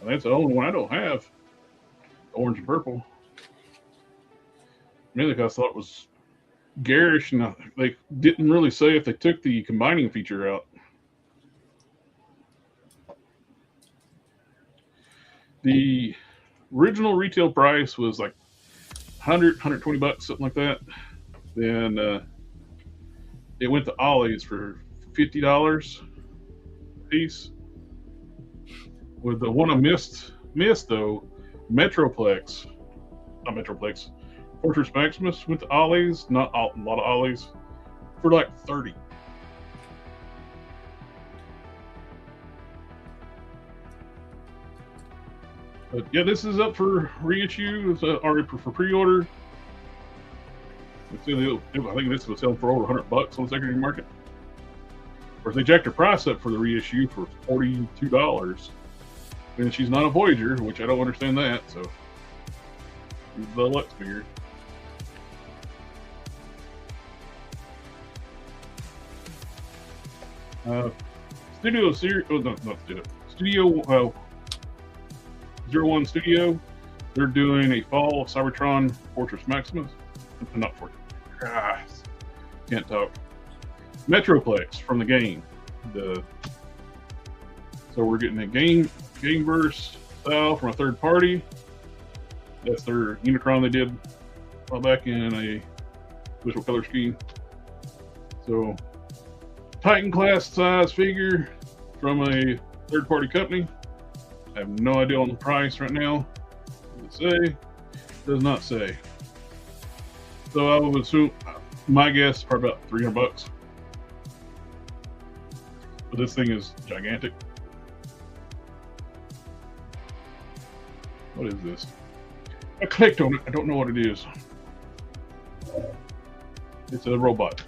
And that's the only one I don't have. Orange and purple. Mainly because I thought it was garish, and they didn't really say if they took the combining feature out. The original retail price was like $120, something like that. Then it went to Ollie's for $50 a piece. With the one I missed though, Fortress Maximus went to Ollie's, not a lot of Ollie's, for like $30. But yeah, this is up for reissue. It's already for pre-order. I think this was selling for over $100 on the secondary market. Of course, they jacked her price up for the reissue for $42. And she's not a Voyager, which I don't understand that, so the Lux figure. Studio Series, oh, no, not Studio, 01 Studio, they're doing a fall Cybertron Fortress Maximus. Not Fortress. Can't talk. Metroplex from the game. So we're getting a Gameverse style from a third party. That's their Unicron they did back in a visual color scheme. So Titan class size figure from a third party company. I have no idea on the price right now. Does it say? Does not say. So I would assume, my guess is probably about $300. But this thing is gigantic. What is this? I clicked on it. I don't know what it is. It's a robot.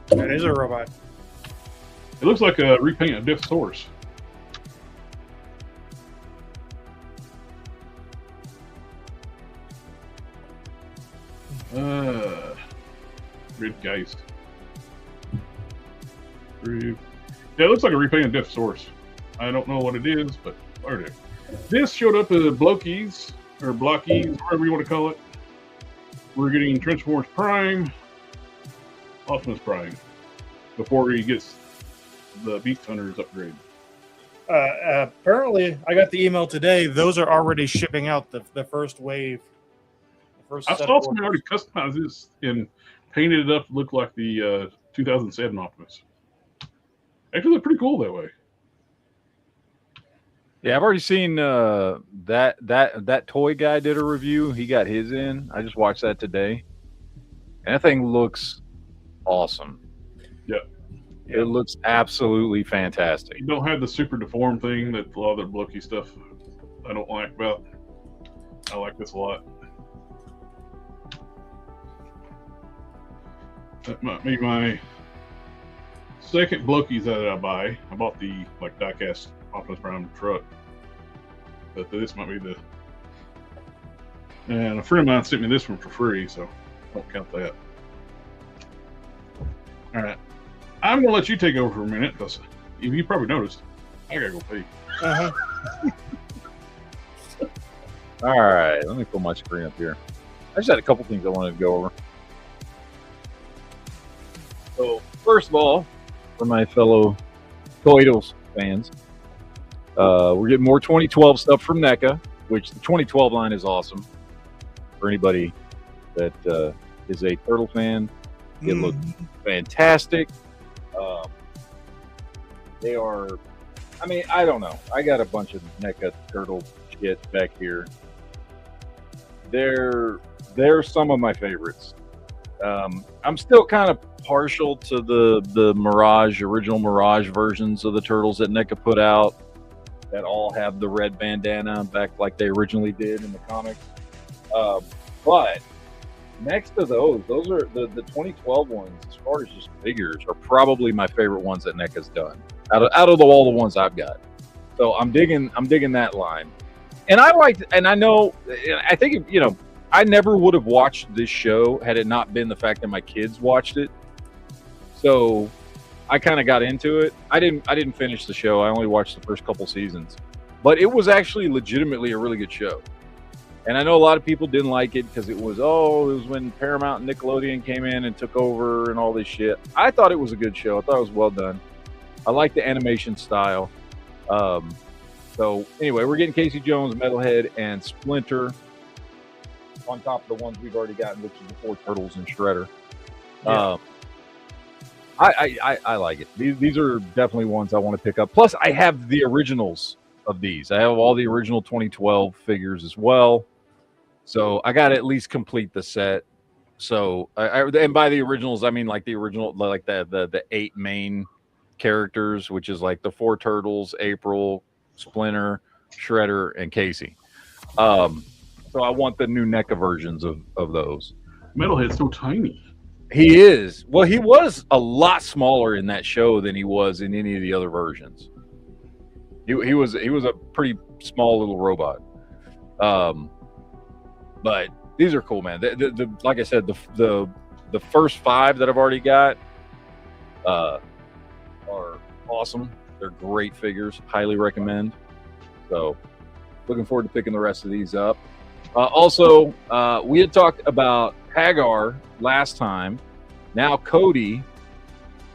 That is a robot. It looks like a repaint of Death's Horse. Red Geist. Yeah, it looks like a repaint of Death's Horse. I don't know what it is, but whatever. This showed up as Blockies, or Blockies, whatever you want to call it. We're getting Transformers Prime, Optimus Prime, before he gets the Beast Hunters upgrade. Apparently, I got the email today. Those are already shipping out the first wave. I saw somebody already customized this and painted it up to look like the 2007 Optimus. Actually, they're pretty cool that way. Yeah, I've already seen that toy guy did a review. He got his in. I just watched that today, and that thing looks awesome. Yeah, it looks absolutely fantastic. You don't have the super deformed thing that a lot of their Blocky stuff I don't like about. I like this a lot. That might be my second Blockies that I buy. I bought the diecast Optimus Prime truck, but this might be the. And a friend of mine sent me this one for free, so don't count that. All right, I'm gonna let you take over for a minute because you probably noticed I gotta go pee. All right, let me pull my screen up here. I just had a couple things I wanted to go over. So first of all, for my fellow Toidos fans, we're getting more 2012 stuff from NECA, which the 2012 line is awesome. For anybody that is a Turtle fan, it looks fantastic. They are, I mean, I don't know. I got a bunch of NECA Turtle shit back here. They're some of my favorites. I'm still kind of partial to the Mirage, original Mirage versions of the Turtles that NECA put out that all have the red bandana back like they originally did in the comics. But next to those are the 2012 ones, as far as just figures, are probably my favorite ones that NECA's done out of all the ones I've got. So I'm digging that line. And I think, you know, I never would have watched this show had it not been the fact that my kids watched it. So I kind of got into it. I didn't finish the show. I only watched the first couple seasons, but it was actually legitimately a really good show. And I know a lot of people didn't like it because it was when Paramount and Nickelodeon came in and took over and all this shit. I thought it was a good show. I thought it was well done. I like the animation style. So anyway, we're getting Casey Jones, Metalhead, and Splinter on top of the ones we've already gotten, which is the 4 Turtles and Shredder. Yeah. I like it. These are definitely ones I want to pick up. Plus, I have the originals of these. I have all the original 2012 figures as well. So I got to at least complete the set. So, and by the originals, I mean like the original, like the 8 main characters, which is like the 4 Turtles, April, Splinter, Shredder, and Casey. So I want the new NECA versions of those. Metalhead's so tiny. He is. Well, he was a lot smaller in that show than he was in any of the other versions. He was a pretty small little robot. But these are cool, man. The like I said, the first 5 that I've already got are awesome. They're great figures. Highly recommend. So, looking forward to picking the rest of these up. Also, we had talked about Hagar last time. Now Cody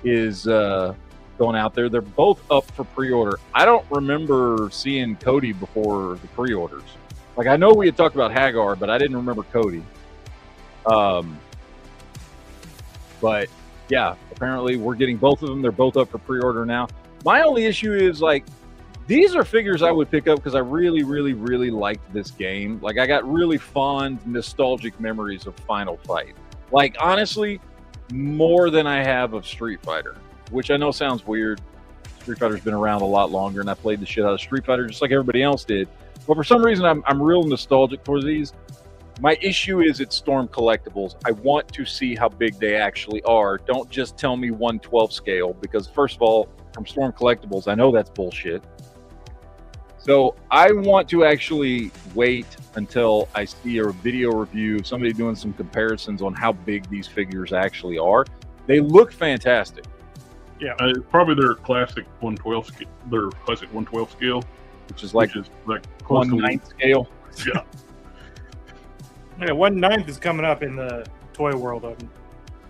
is going out there. They're both up for pre-order. I don't remember seeing Cody before the pre-orders. Like, I know we had talked about Hagar, but I didn't remember Cody. But yeah, apparently we're getting both of them. They're both up for pre-order now. My only issue is, like, these are figures I would pick up because I really, really, really liked this game. Like, I got really fond, nostalgic memories of Final Fight. Like, honestly, more than I have of Street Fighter, which I know sounds weird. Street Fighter's been around a lot longer, and I played the shit out of Street Fighter just like everybody else did. But for some reason, I'm real nostalgic for these. My issue is it's Storm Collectibles. I want to see how big they actually are. Don't just tell me 1/12 scale, because first of all, from Storm Collectibles, I know that's bullshit. So I want to actually wait until I see a video review, somebody doing some comparisons on how big these figures actually are. They look fantastic. Yeah, probably their classic 1/12 scale, their classic 1/12 scale, which is like 1/9 scale. Yeah. Yeah, 1/9 is coming up in the toy world of them.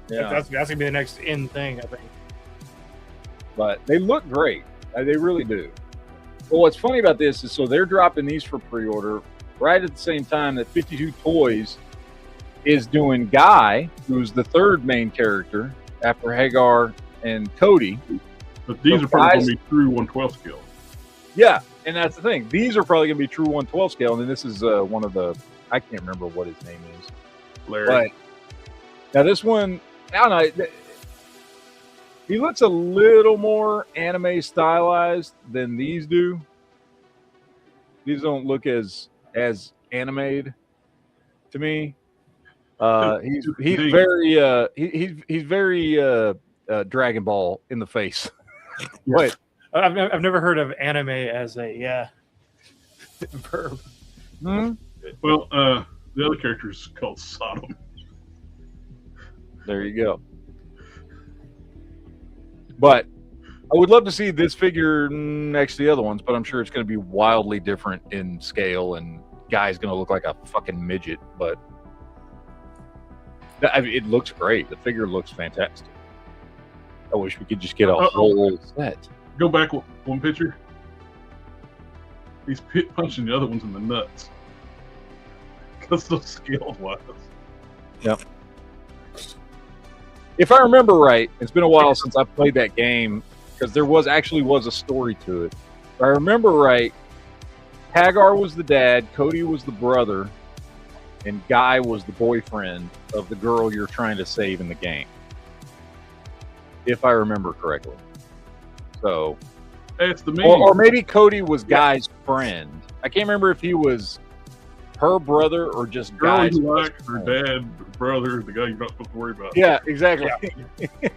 Yeah, that's gonna be the next in thing, I think. But they look great. They really do. Well, what's funny about this is, so they're dropping these for pre-order right at the same time that 52 Toys is doing Guy, who's the third main character after Hagar and Cody. But these are probably going to be true 1/12 scale. Yeah, and that's the thing. These are probably going to be true 1/12 scale, and then this is one of the, I can't remember what his name is. Larry. But now this one, I don't know. He looks a little more anime stylized than these do. These don't look as animated to me. He's very Dragon Ball in the face. What? I've never heard of anime as a verb. Hmm? Well, the other character is called Sodom. There you go. But I would love to see this figure next to the other ones, but I'm sure it's going to be wildly different in scale, and Guy's going to look like a fucking midget. But I mean, it looks great. The figure looks fantastic. I wish we could just get a whole set. Go back one picture. He's punching the other ones in the nuts. Because the scale was. Yep. If I remember right, it's been a while since I played that game, because there was a story to it. If I remember right, Hagar was the dad, Cody was the brother, and Guy was the boyfriend of the girl you're trying to save in the game. If I remember correctly. So, it's the main, or maybe Cody was Guy's friend. I can't remember if he was her brother or just Guy's girl you like, her dad, her brother, the guy you're not supposed to worry about. Yeah, exactly. Yeah.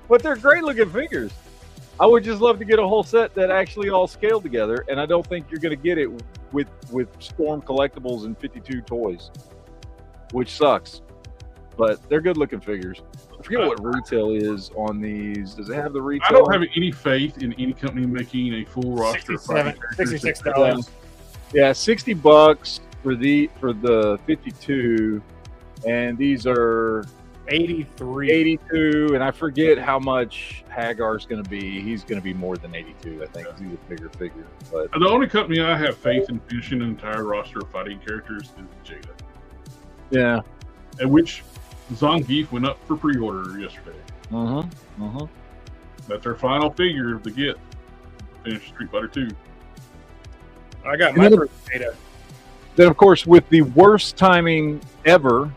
But they're great looking figures. I would just love to get a whole set that actually all scaled together, and I don't think you're going to get it with Storm Collectibles and 52 Toys, which sucks. But they're good looking figures. I forget what retail is on these. Does it have the retail? I don't have any faith in any company making a full roster of $66. Yeah, $60 for the 52, and these are 82, and I forget how much Hagar's going to be. He's going to be more than 82, I think. He's a bigger figure. But the only company I have faith in finishing an entire roster of fighting characters is Jada. Yeah, and which Zangief went up for pre-order yesterday. That's our final figure to get finish Street Fighter 2. I got my first data. Then, of course, with the worst timing ever,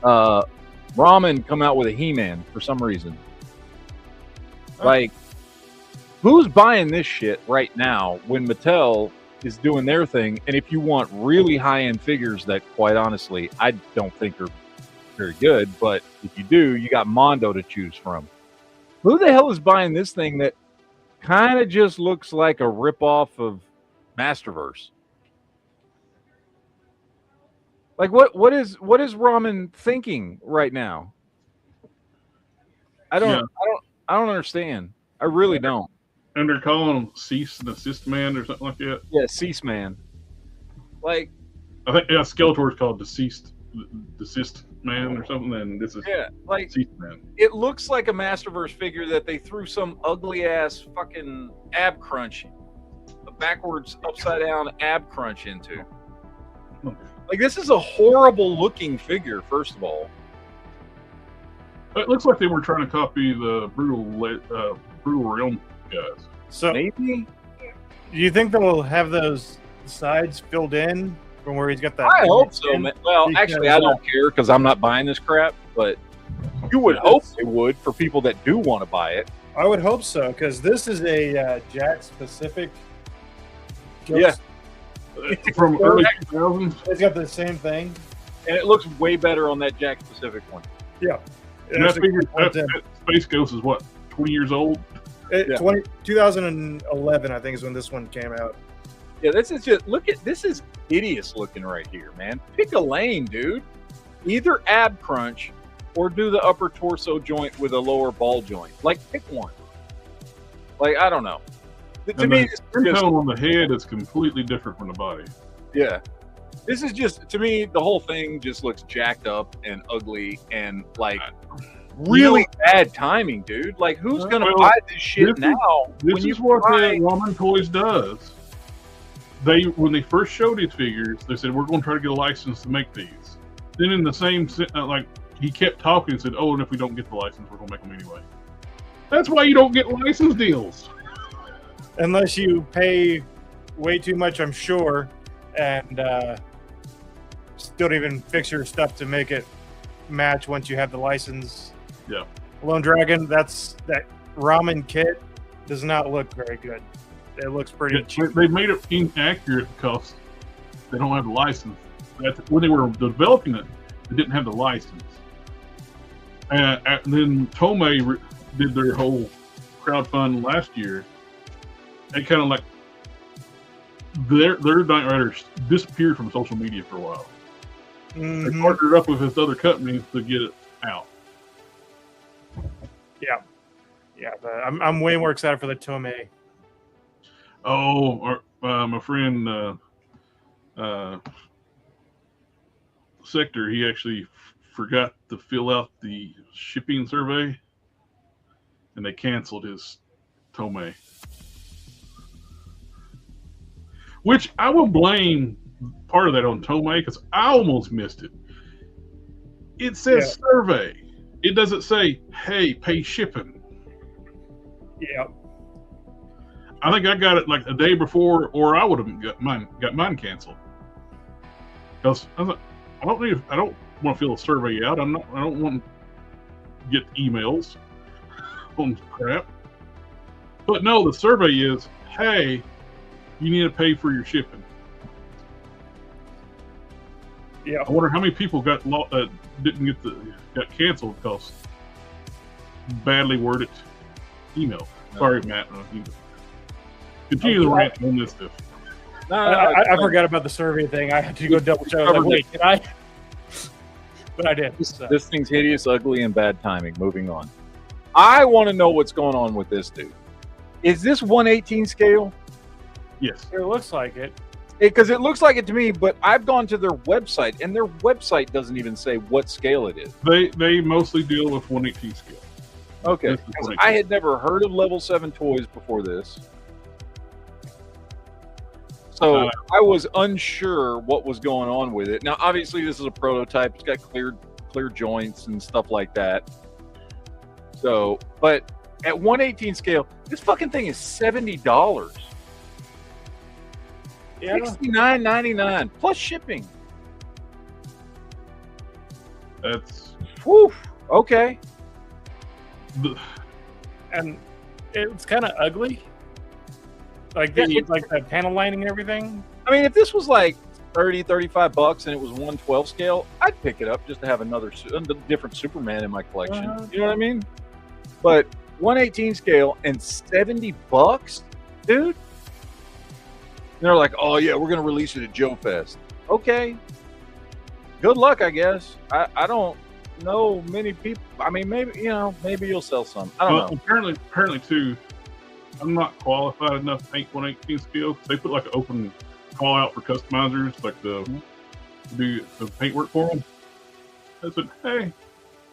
Ramen come out with a He-Man for some reason. Like, who's buying this shit right now when Mattel is doing their thing? And if you want really high-end figures that, quite honestly, I don't think are very good, but if you do, you got Mondo to choose from. Who the hell is buying this thing that kind of just looks like a ripoff of Masterverse? Like what is Ramen thinking right now? I don't understand. I really don't. And they're calling him Cease and Assist Man or something like that. Yeah, Cease Man. Like, I think Skeletor's called Desist Man or something, and this is like Cease Man. It looks like a Masterverse figure that they threw some ugly ass fucking ab crunch, a backwards upside down ab crunch into. Like, this is a horrible looking figure, first of all. It looks like they were trying to copy the Brutal Realm guys. So, maybe? Do you think they'll have those sides filled in from where he's got that? I hope so, man. Well, actually, I don't care because I'm not buying this crap, but you would hope they would for people that do want to buy it. I would hope so, because this is a Jack-specific. Yeah. From early 2000s. It's got the same thing. And it looks way better on that Jack-specific one. Yeah. And I figured that Space Ghost is what, 20 years old? 2011, I think, is when this one came out. Yeah, this is just, this is hideous looking right here, man. Pick a lane, dude. Either ab crunch or do the upper torso joint with a lower ball joint. Like, pick one. Like, I don't know. To me, the skin tone on the head is completely different from the body. Yeah. This is just, to me, the whole thing just looks jacked up and ugly and like really bad timing, dude. Like, who's going to buy this shit now? This is what the Ramen Toys does. When they first showed these figures, they said, we're going to try to get a license to make these. Then in the same, he kept talking and said, oh, and if we don't get the license, we're going to make them anyway. That's why you don't get license deals. Unless you pay way too much, I'm sure, and still don't even fix your stuff to make it match once you have the license. Yeah. Lone Dragon, that ramen kit does not look very good. It looks pretty cheap. They made it inaccurate because they don't have the license. When they were developing it, they didn't have the license. And then Tomei did their whole crowdfund last year. And kind of like their Knight Riders disappeared from social media for a while. Mm-hmm. They partnered up with his other companies to get it out. Yeah, but I'm way more excited for the Tomei. Oh, my friend Sector, he actually forgot to fill out the shipping survey, and they canceled his Tomei. Which I will blame part of that on Tomei because I almost missed it. It says survey. It doesn't say, hey, pay shipping. Yeah. I think I got it like a day before, or I would have got mine canceled. Because I don't want to fill a survey out. I don't want to get emails on crap. But no, the survey is, hey, you need to pay for your shipping. Yeah. I wonder how many people got canceled because badly worded email. Sorry, Matt. Continue the rant on this stuff. No, I forgot about the survey thing. I had to go double check. I was like, wait, did I? But I did. This thing's hideous, ugly, and bad timing. Moving on. I want to know what's going on with this dude. Is this 1/18 scale? Yes. It looks like it. Because it looks like it to me, but I've gone to their website, and their website doesn't even say what scale it is. They mostly deal with 1/18 scale. Okay. I had never heard of Level 7 toys before this. So I was unsure what was going on with it. Now, obviously, this is a prototype. It's got clear joints and stuff like that. So, but at 1/18 scale, this fucking thing is $70. Yeah. $69.99 plus shipping. That's okay. And it's kind of ugly. Like the panel lining and everything. I mean, if this was like $30-35 and it was 1/12 scale, I'd pick it up just to have a different Superman in my collection. You know what I mean? But 1/18 scale and $70, dude. They're like, oh yeah, we're gonna release it at Joe Fest. Okay, good luck, I guess. I don't know many people. I mean, maybe you'll sell some. I don't know. Apparently too, I'm not qualified enough to paint 1/18 scale. They put like an open call out for customizers, like to do the paint work for them. I said, hey,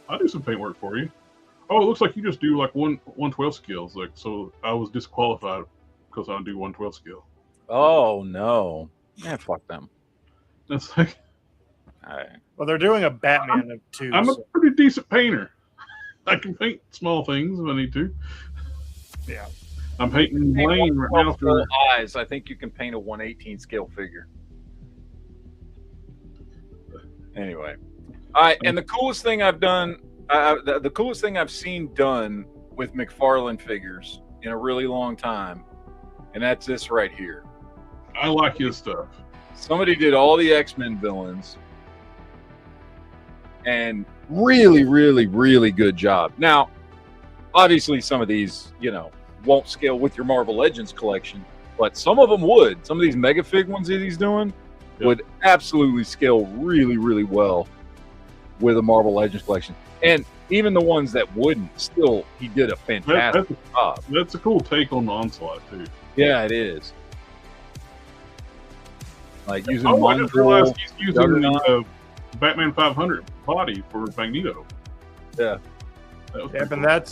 I'll do some paint work for you. Oh, it looks like you just do like 1/12 scales. Like, so I was disqualified because I do 1/12 scale. Oh no, man, fuck them. That's like, well, they're doing a Batman too. I'm a pretty decent painter. I can paint small things if I need to. Yeah, I'm painting Blaine right now for eyes. I think you can paint a 1/18 scale figure. Anyway, all right. And the coolest thing I've done, the coolest thing I've seen done with McFarlane figures in a really long time, and that's this right here. I like his stuff. Somebody did all the X-Men villains, and really, really, really good job. Now, obviously, some of these, won't scale with your Marvel Legends collection, but some of them would. Some of these mega fig ones that he's doing would absolutely scale really, really well with a Marvel Legends collection. And even the ones that wouldn't, still, he did a fantastic job. That's a cool take on the Onslaught, too. Yeah, it is. Like using I just realized he's using the Batman 500 body for Magneto. Yeah. And that's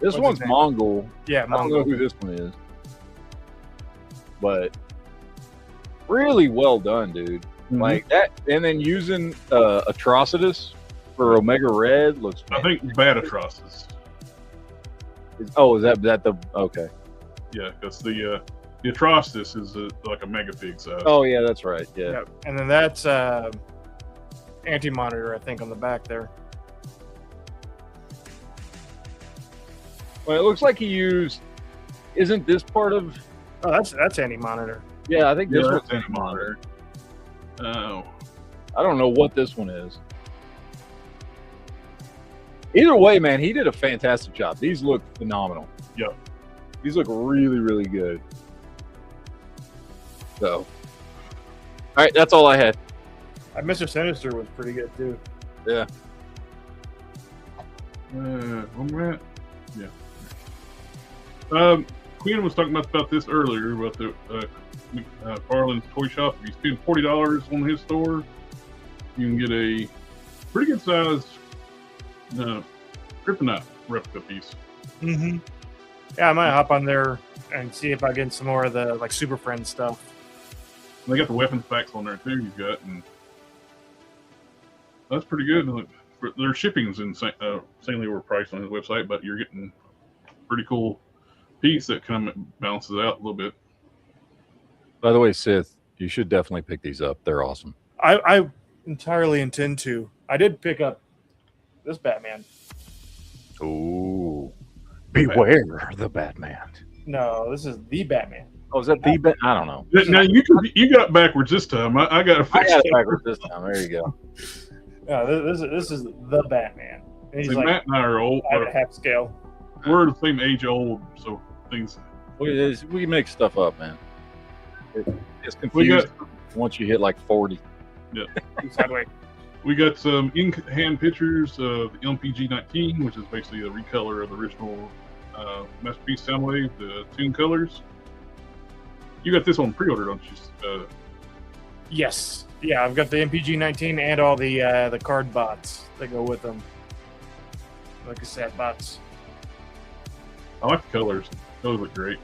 this one's Mongol. Yeah, I don't know who this one is, but really well done, dude. Mm-hmm. Like that, and then using Atrocitus for Omega Red looks. I think Bad Atrocitus. Is that the okay? Yeah, because the Atrocitus is like a mega fig size. Oh yeah, that's right. Yeah. And then that's Anti-Monitor, I think, on the back there. Well, it looks like he used. Isn't this part of? Oh, that's Anti-Monitor. Yeah, I think this one's one's Anti-Monitor. Oh, I don't know what this one is. Either way, man, he did a fantastic job. These look phenomenal. Yep. These look really, really good. So, all right, that's all I had. Mr. Sinister was pretty good too. Yeah. One minute. Yeah. Queen was talking about this earlier about the Farland's Toy Shop. If you spend $40 on his store, you can get a pretty good sized Kryptonite replica piece. Mm-hmm. Yeah, I might hop on there and see if I get some more of the like Super Friends stuff. And they got the weapons packs on there too. You've got, and that's pretty good. Their shipping's insanely overpriced on his website, but you're getting a pretty cool piece that kind of balances out a little bit. By the way, Sith, you should definitely pick these up. They're awesome. I entirely intend to. I did pick up this Batman. Ooh. Beware the Batman. No, this is the Batman. Oh, is that the Batman? I don't know. Now you got it backwards this time. I got it backwards this time. There you go. This is the Batman. And he's See, like Matt and I are old. 5.5 scale. We're the same age old, so things. We make stuff up, man. It's confusing once you hit like 40. Yeah. Sideways. We got some in-hand pictures of the MPG-19, which is basically a recolor of the original Masterpiece Soundwave, the Tune colors. You got this on pre-order, don't you? Yes. Yeah, I've got the MPG-19 and all the card bots that go with them. Like cassette bots. I like the colors. Those look great.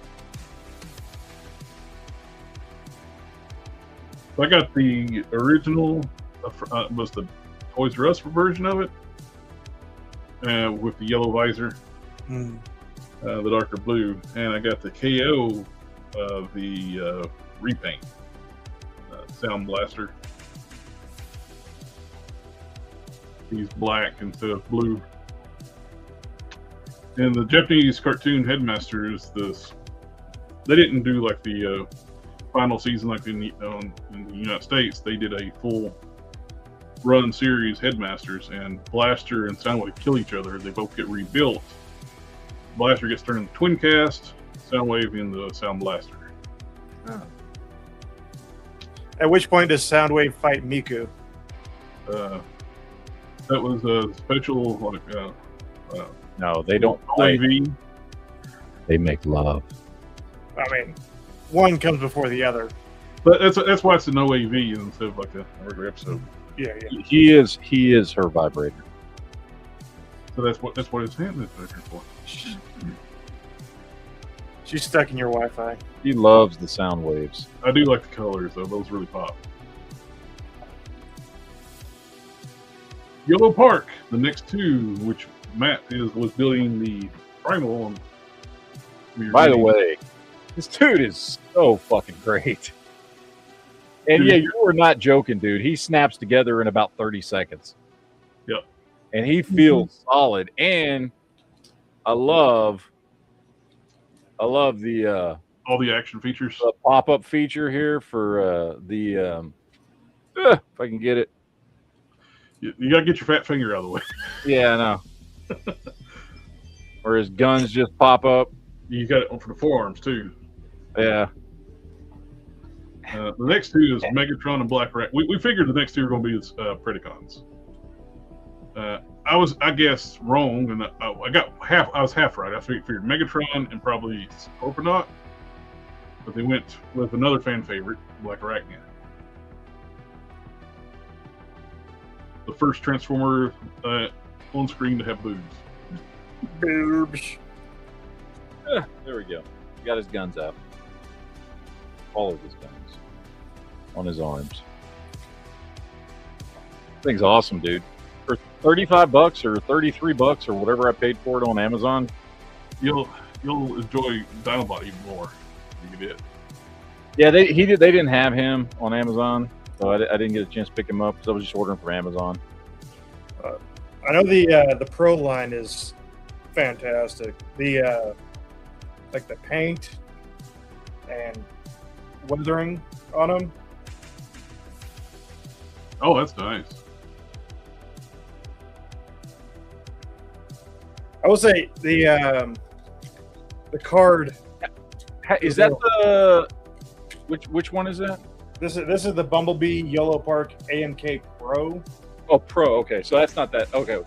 So I got the original, was the Toys R Us version of it, with the yellow visor, the darker blue, and I got the KO of the repaint, Sound Blaster. He's black instead of blue. And the Japanese cartoon headmaster is this. They didn't do like the final season, like in the United States, they did a full run series, Headmasters, and Blaster and Soundwave kill each other. They both get rebuilt. Blaster gets turned into Twin Cast, Soundwave into Sound Blaster. Oh. At which point does Soundwave fight Miku? That was a special, like, no, they don't fight. They make love. I mean, one comes before the other. But that's why it's an OAV instead of like a regular episode. Yeah. He is her vibrator. So that's what his hand is looking for. She's stuck in your Wi-Fi. He loves the sound waves. I do like the colors though; those really pop. Yellow Park, the next two, which Matt was building the Primal on. By the way, this dude is so fucking great. And yeah, you were not joking, dude. He snaps together in about 30 seconds. Yep. And he feels solid. And I love the all the action features. The pop-up feature here for if I can get it. You gotta get your fat finger out of the way. Yeah, I know. Or his guns just pop up. You got it for the forearms too. Yeah. The next two is Megatron and Black Rat. We figured the next two were going to be Predacons. I guess wrong, and I got half. I was half right. I figured Megatron and probably Scorponaut, but they went with another fan favorite, Black Arachnia. The first Transformer on screen to have boobs. Boobs. There we go. He got his guns out. All of his guns on his arms. Thing's awesome, dude. For $35 or $33 or whatever I paid for it on Amazon, you'll enjoy Dinobot even more. You did. Yeah, they didn't have him on Amazon, so I didn't get a chance to pick him up because I was just ordering from Amazon. I know the Pro line is fantastic. The like the paint and weathering on them. Oh, that's nice. I will say the card is that the which one is that? This is the Bumblebee Yellow Park AMK Pro. Oh, Pro. Okay, so that's not that. Okay.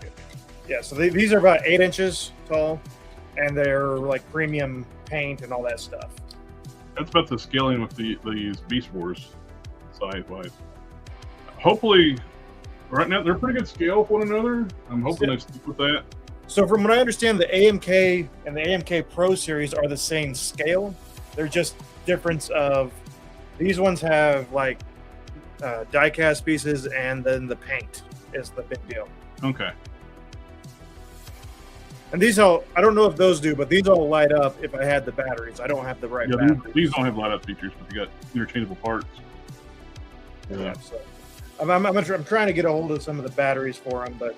Yeah, so these are about 8 inches tall, and they're like premium paint and all that stuff. That's about the scaling with these Beast Wars size-wise. Hopefully, right now they're pretty good scale with one another. I'm hoping they stick with that. So from what I understand, the AMK and the AMK Pro series are the same scale. They're just difference of these ones have like die-cast pieces, and then the paint is the big deal. Okay. And these all, I don't know if those do, but these all light up if I had the batteries. I don't have the right batteries. These don't have light-up features, but you got interchangeable parts. Yeah. So I'm trying to get a hold of some of the batteries for them, but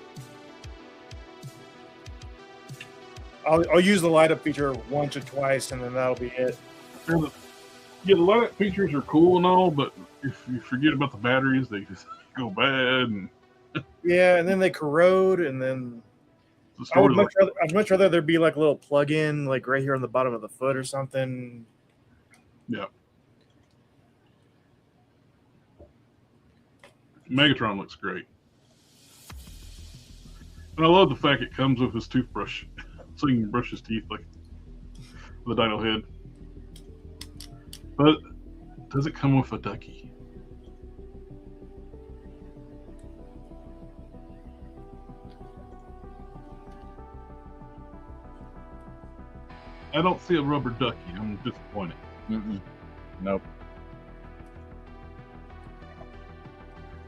I'll use the light-up feature once or twice, and then that'll be it. Yeah, the light-up features are cool and all, but if you forget about the batteries, they just go bad. And yeah, and then they corrode, and then I'd much rather there be like a little plug-in, like right here on the bottom of the foot or something. Yeah. Megatron looks great. And I love the fact it comes with his toothbrush, so you can brush his teeth like with a dino head. But does it come with a ducky? I don't see a rubber ducky. I'm disappointed. Nope.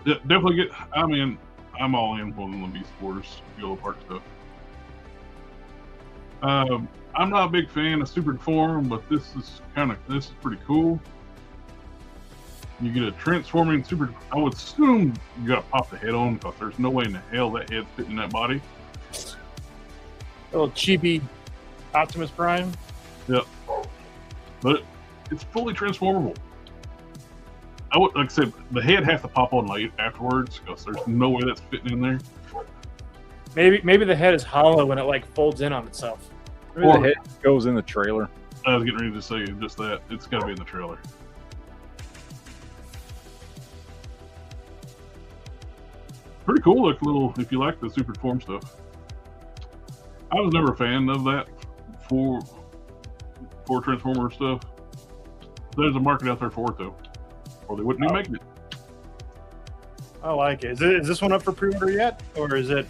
Yeah, definitely get. I mean, I'm all in on the Beast Wars Yellow Park stuff. I'm not a big fan of Super Deform, but this is pretty cool. You get a transforming Super. I would assume you got to pop the head on because there's no way in the hell that head's fitting in that body. Little chibi Optimus Prime. Yep. But it's fully transformable. I would, like I said, the head has to pop on late afterwards because there's no way that's fitting in there. Maybe the head is hollow and it like folds in on itself. Maybe the head goes in the trailer. I was getting ready to say just that. It's got to be in the trailer. Pretty cool, like little. If you like the super form stuff, I was never a fan of that for Transformer stuff. There's a market out there for it though, or they wouldn't be making it. I like it. Is this one up for pre-order yet, or is it?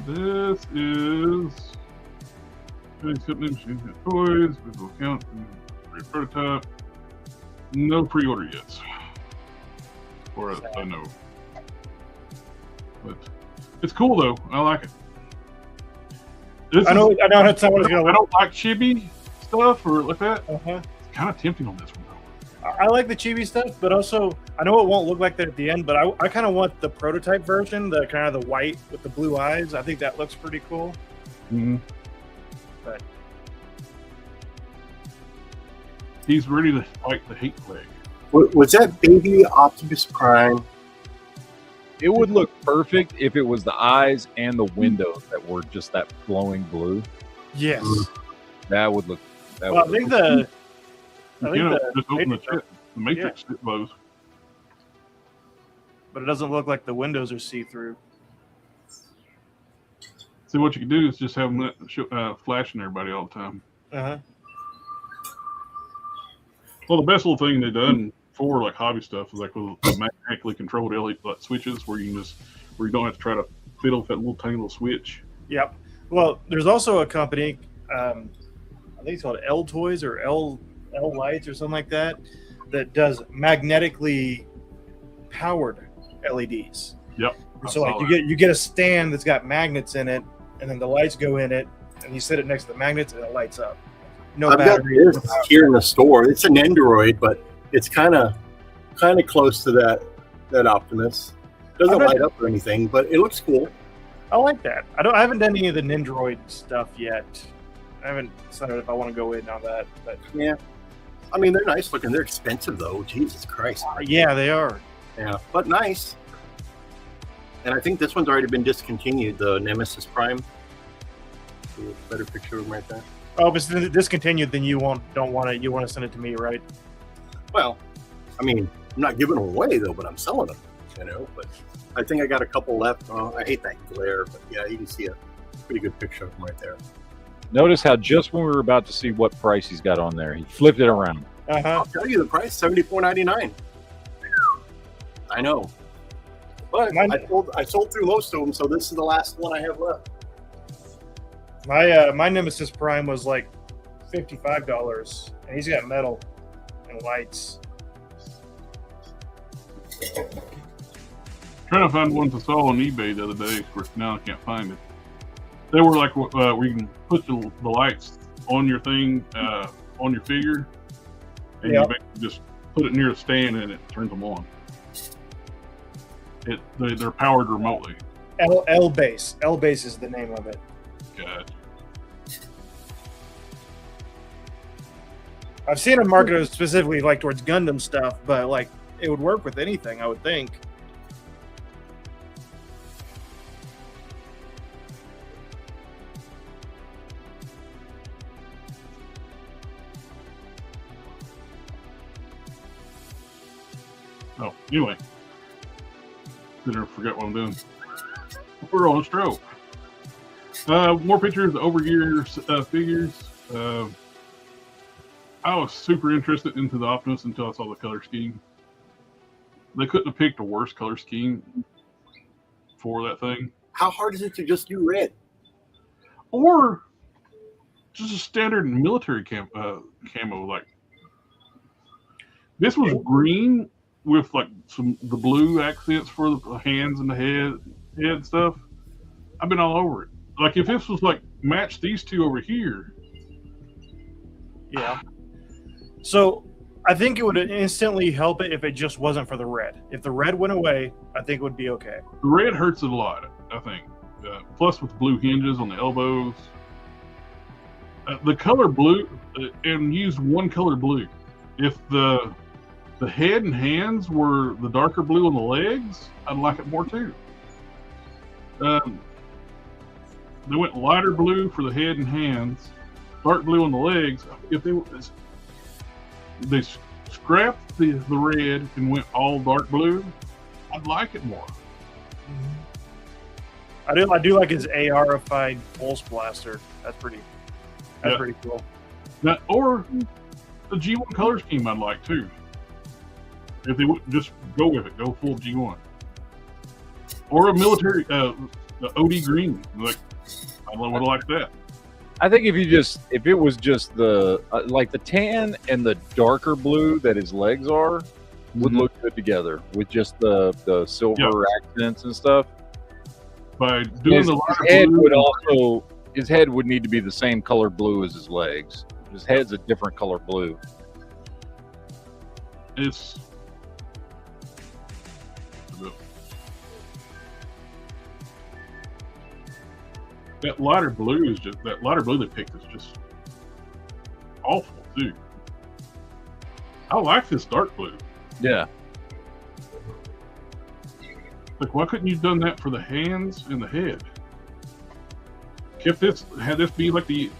This is toys, visual account, prototype. No pre-order yet, or as I know. But it's cool though. I like it. I know that's not what it's gonna. I don't like chibi stuff or like that. Uh-huh. It's kind of tempting on this one though. I like the chibi stuff, but also I know it won't look like that at the end. But I kind of want the prototype version, the kind of the white with the blue eyes. I think that looks pretty cool. Mm-hmm. But he's ready to fight the hate plague. Was that baby Optimus Prime? It would look perfect if it was the eyes and the windows that were just that glowing blue. Yes, that would look. I think the just open the Matrix glows. But it doesn't look like the windows are see-through. See, what you can do is just have them flashing everybody all the time. Uh-huh. Well, the best little thing they've done for like hobby stuff is like with magnetically controlled LED switches where you don't have to try to fiddle with that little tiny little switch. Yep. Well, there's also a company, I think it's called L Toys or L Lights or something like that does magnetically powered LEDs. Yep. So like you get a stand that's got magnets in it, and then the lights go in it, and you set it next to the magnets, and it lights up. No I've battery. got this here in the store. It's an Android, but it's kind of close to that Optimus. Doesn't light up or anything, but it looks cool. I like that. I haven't done any of the Nindroid stuff yet. I haven't decided if I want to go in on that. But yeah, I mean they're nice looking. They're expensive though. Jesus Christ. Yeah, they are. Yeah, but nice. And I think this one's already been discontinued. The Nemesis Prime. Better picture of them right there. Oh, if it's discontinued, then you don't want it. You want to send it to me, right? Well, I mean, I'm not giving them away though, but I'm selling them. But I think I got a couple left. I hate that glare, but yeah, you can see a pretty good picture of them right there. Notice how just when we were about to see what price he's got on there, he flipped it around. I'll tell you the price: $74.99. I know, but I sold through most of them, so this is the last one I have left. My Nemesis Prime was like $55, and he's got metal and lights. Trying to find ones I saw on eBay the other day. Of course, now I can't find it. They were like where you can put the lights on your thing, on your figure, and you basically just put it near a stand and it turns them on. They're powered remotely. L-Base. L-Base is the name of it. God. I've seen them marketed specifically like towards Gundam stuff, but like it would work with anything, I would think. Oh, anyway. Didn't forget what I'm doing. We're on a stroke. More pictures, over-gear figures. I was super interested into the Optimus until I saw the color scheme. They couldn't have picked a worse color scheme for that thing. How hard is it to just do red? Or just a standard military camo. Like this was green with like the blue accents for the hands and the head stuff. I've been all over it. Like if this was like match these two over here. Yeah. So I think it would instantly help it if it just wasn't for the red. If the red went away, I think it would be okay. The red hurts it a lot, I think. Plus with blue hinges on the elbows. The color blue, and use one color blue. If the the head and hands were the darker blue on the legs, I'd like it more too. They went lighter blue for the head and hands, dark blue on the legs. If they scrapped the red and went all dark blue, I'd like it more. I do like his AR-ified pulse blaster. That's pretty cool. Now, or the G1 color scheme I'd like too. If they would just go with it, go full G1. Or a military, the OD green. Like, I would like that. I think if it was just the like the tan and the darker blue that his legs are would look good together with just the silver accents and stuff. By doing his the lighter head blue, would also his head would need to be the same color blue as his legs. His head's a different color blue. It's that lighter blue they picked is just awful too. I like this dark blue. Yeah. Like, why couldn't you have done that for the hands and the head? Had this be like the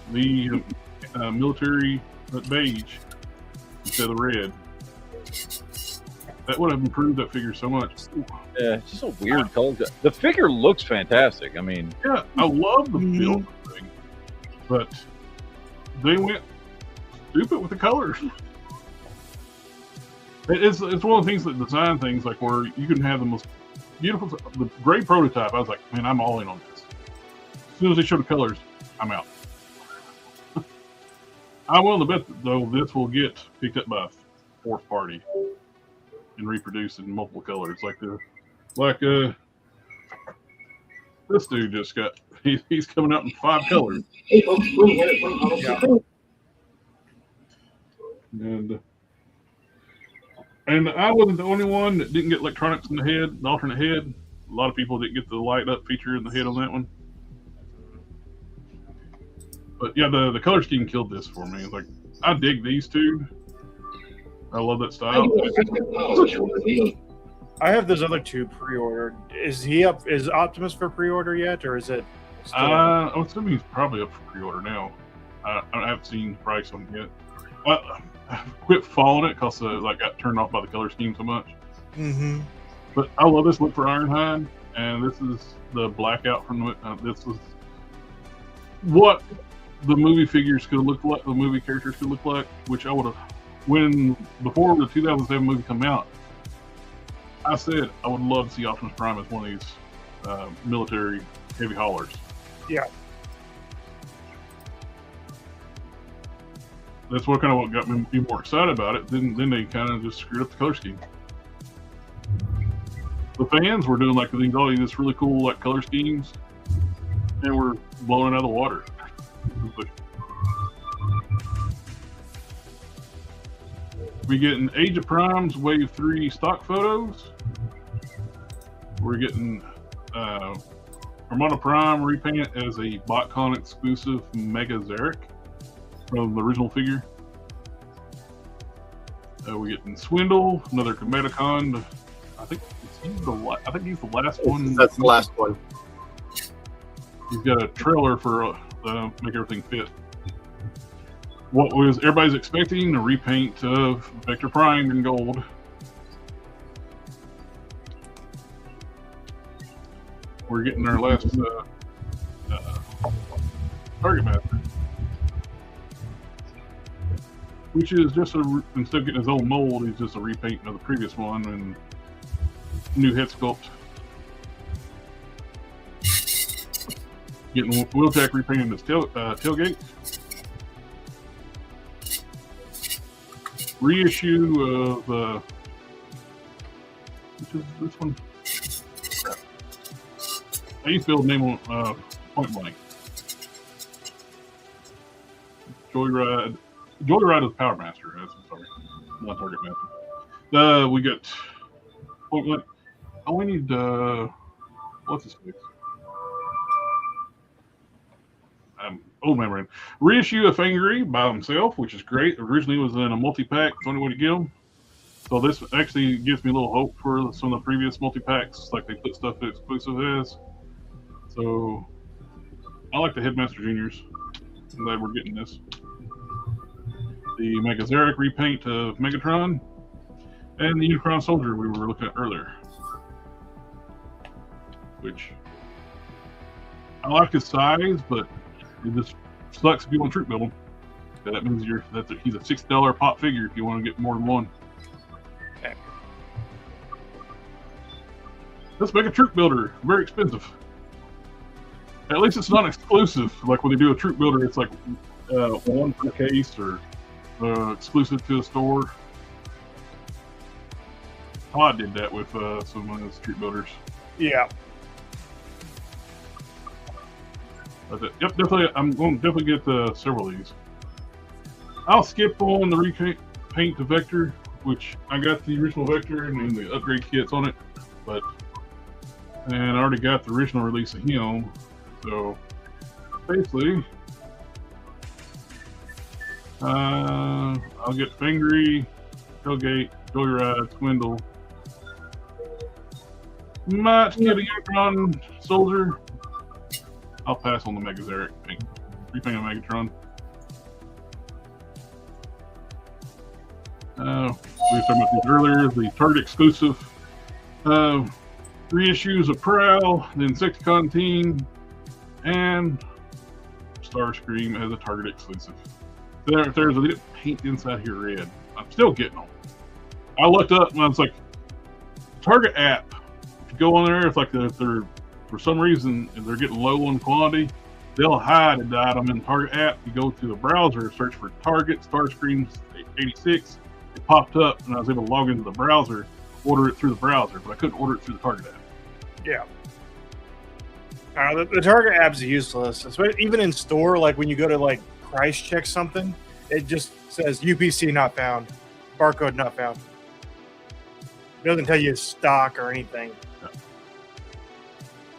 military beige instead of red. That would have improved that figure so much. Yeah, it's just a weird color. The figure looks fantastic. I mean, yeah, I love the feel of the thing, but they went stupid with the colors. It's one of the things that design things like where you can have the most beautiful, the gray prototype. I was like, man, I'm all in on this. As soon as they show the colors, I'm out. I'm willing to bet though this will get picked up by a fourth party and reproduced in multiple colors, this dude just got. He's coming out in 5 colors. And I wasn't the only one that didn't get electronics in the head, the alternate head. A lot of people didn't get the light up feature in the head on that one. But yeah, the color scheme killed this for me. It's like, I dig these two. I love that style. I have those other two pre-ordered. Is Optimus for pre-order yet, or is it? I'm assuming he's probably up for pre-order now. I haven't seen the price on it yet. I quit following it because got turned off by the color scheme so much. Mm-hmm. But I love this look for Ironhide, and this is the blackout from this was what the movie figures could look like, the movie characters could look like, which I would have, before the 2007 movie come out, I said I would love to see Optimus Prime as one of these military heavy haulers. Yeah. That's what got me more excited about it. Then they kind of just screwed up the color scheme. The fans were doing all these really cool color schemes, and we're blowing it out of the water. We getting Age of Prime's Wave 3 stock photos. We're getting Armada Prime repaint as a BotCon exclusive Mega Zarek from the original figure. We're getting Swindle, another Comedicon. I think he's the last one. That's the last one. He's got a trailer for make everything fit. What was everybody's expecting? A repaint of Vector Prime in gold. We're getting our last Target Master, which is just instead of getting his old mold, he's just a repaint of the previous one and new head sculpt. Getting Wheeljack repainting his tailgate. Reissue of which is this one? I used to build name on Point Blank. Joyride is Power Master. Sorry, not Target Master. We got Point Blank. Oh, we need what's his face? Old memory. Reissue of Angry by himself, which is great. Originally was in a multi-pack. It's the only way to get them. So this actually gives me a little hope for some of the previous multi-packs, like they put stuff exclusive as. So I like the Headmaster Juniors. I'm glad we're getting this. The Megazeric repaint of Megatron, and the Unicron Soldier we were looking at earlier. Which I like his size, but it just sucks if you want to troop build him. That means he's a $6 pop figure if you want to get more than one. Okay. Let's make a troop builder. Very expensive. At least it's not exclusive. Like when they do a troop builder, it's like one per case or exclusive to a store. Todd did that with some of his troop builders. Yeah. Yep, definitely. I'm going to definitely get several of these. I'll skip on the repaint to Vector, which I got the original Vector and the upgrade kits on it, and I already got the original release of him. So basically, I'll get Fangry, Tailgate, Joyride, Swindle. Might get a Unicron Soldier. I'll pass on the Megazeric repaint of Megatron. We were talking about these earlier. The Target exclusive 3 issues of Prowl, the Insecticon team, and Starscream as a Target exclusive. They didn't paint inside here red. I'm still getting them. I looked up and I was like, Target app. If you go on there, if they're for some reason if they're getting low on quantity, they'll hide the item in the Target app. You go to the browser, search for Target Starscream 86. It popped up, and I was able to log into the browser, order it through the browser, but I couldn't order it through the Target app. Yeah. The Target app's useless, even in store. Like when you go to like price check something, it just says UPC not found, barcode not found. It doesn't tell you stock or anything. Yeah.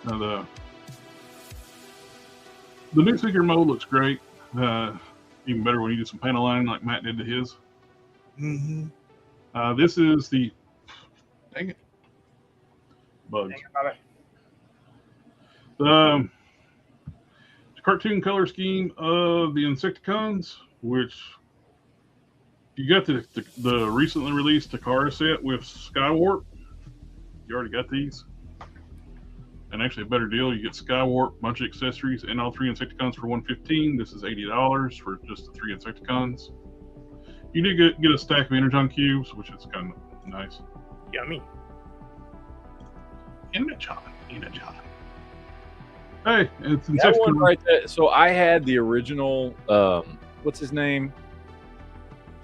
Now the new figure mode looks great. Even better when you do some panel lining like Matt did to his. Mm-hmm. This is the dang it bugs. The cartoon color scheme of the Insecticons, which you got the recently released Takara set with Skywarp. You already got these. And actually a better deal, you get Skywarp, bunch of accessories, and all 3 Insecticons for $115. This is $80 for just the 3 Insecticons. You did get a stack of Energon cubes, which is kind of nice. Yummy. Energon. Hey, it's Insecticon. That one right there. So I had the original. What's his name?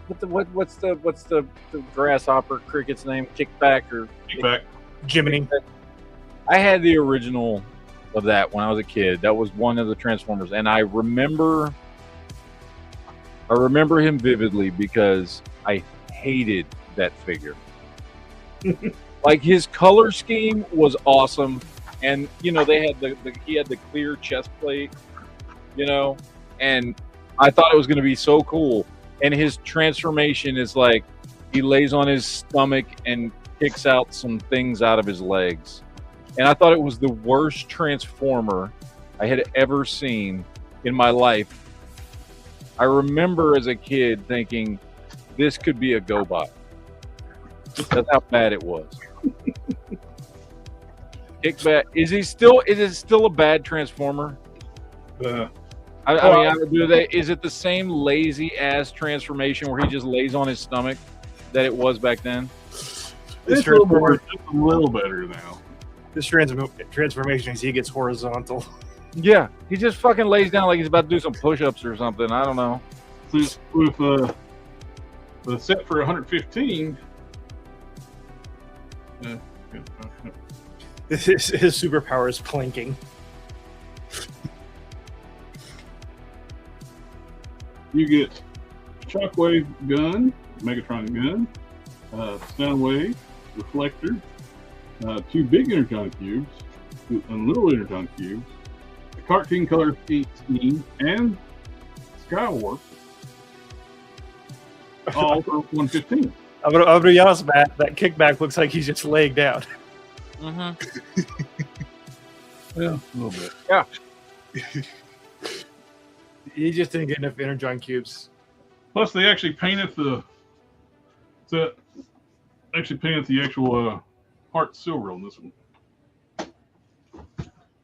What's the grasshopper cricket's name? Kickback. Jiminy. I had the original of that when I was a kid. That was one of the Transformers, and I remember him vividly because I hated that figure. Like his color scheme was awesome, and they had he had the clear chest plate, and I thought it was going to be so cool. And his transformation is like he lays on his stomach and kicks out some things out of his legs. And I thought it was the worst Transformer I had ever seen in my life. I remember as a kid thinking, this could be a GoBot. That's how bad it was. Kickback. Is it still a bad Transformer? Is it the same lazy ass transformation where he just lays on his stomach that it was back then? It's a little better now. This transformation is he gets horizontal. Yeah, he just fucking lays down like he's about to do some push-ups or something. I don't know. With the set for $115. His superpower is planking. You get Shockwave gun, Megatron gun, Soundwave, Reflector, 2 big Energon cubes, and little Energon cubes, a cartoon color scheme, and Skywarp, all for $115. I'm gonna be honest, Matt. That kickback looks like he's just laying down. Mm-hmm. Yeah, a little bit. Yeah. He just didn't get enough Energon cubes. Plus, they actually painted the actual heart silver on this one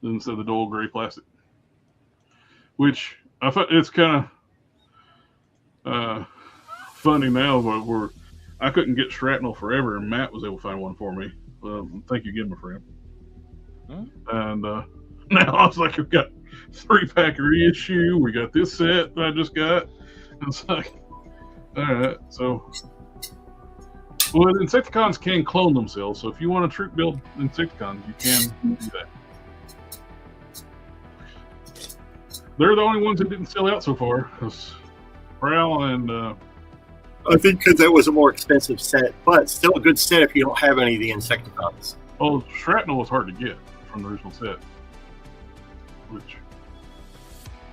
instead of the dull gray plastic, which I thought it's kind of funny now where I couldn't get shrapnel forever, and Matt was able to find one for me. Thank you again, my friend. And now I was like, we've got 3-pack reissue. We got this set that I just got. And it's like, all right. So, well, Insecticons can clone themselves. So if you want to troop build Insecticons, you can do that. They're the only ones that didn't sell out so far. Because Prowl and I think because that was a more expensive set, but still a good set if you don't have any of the Insecticons. oh, Shrapnel was hard to get from the original set. Which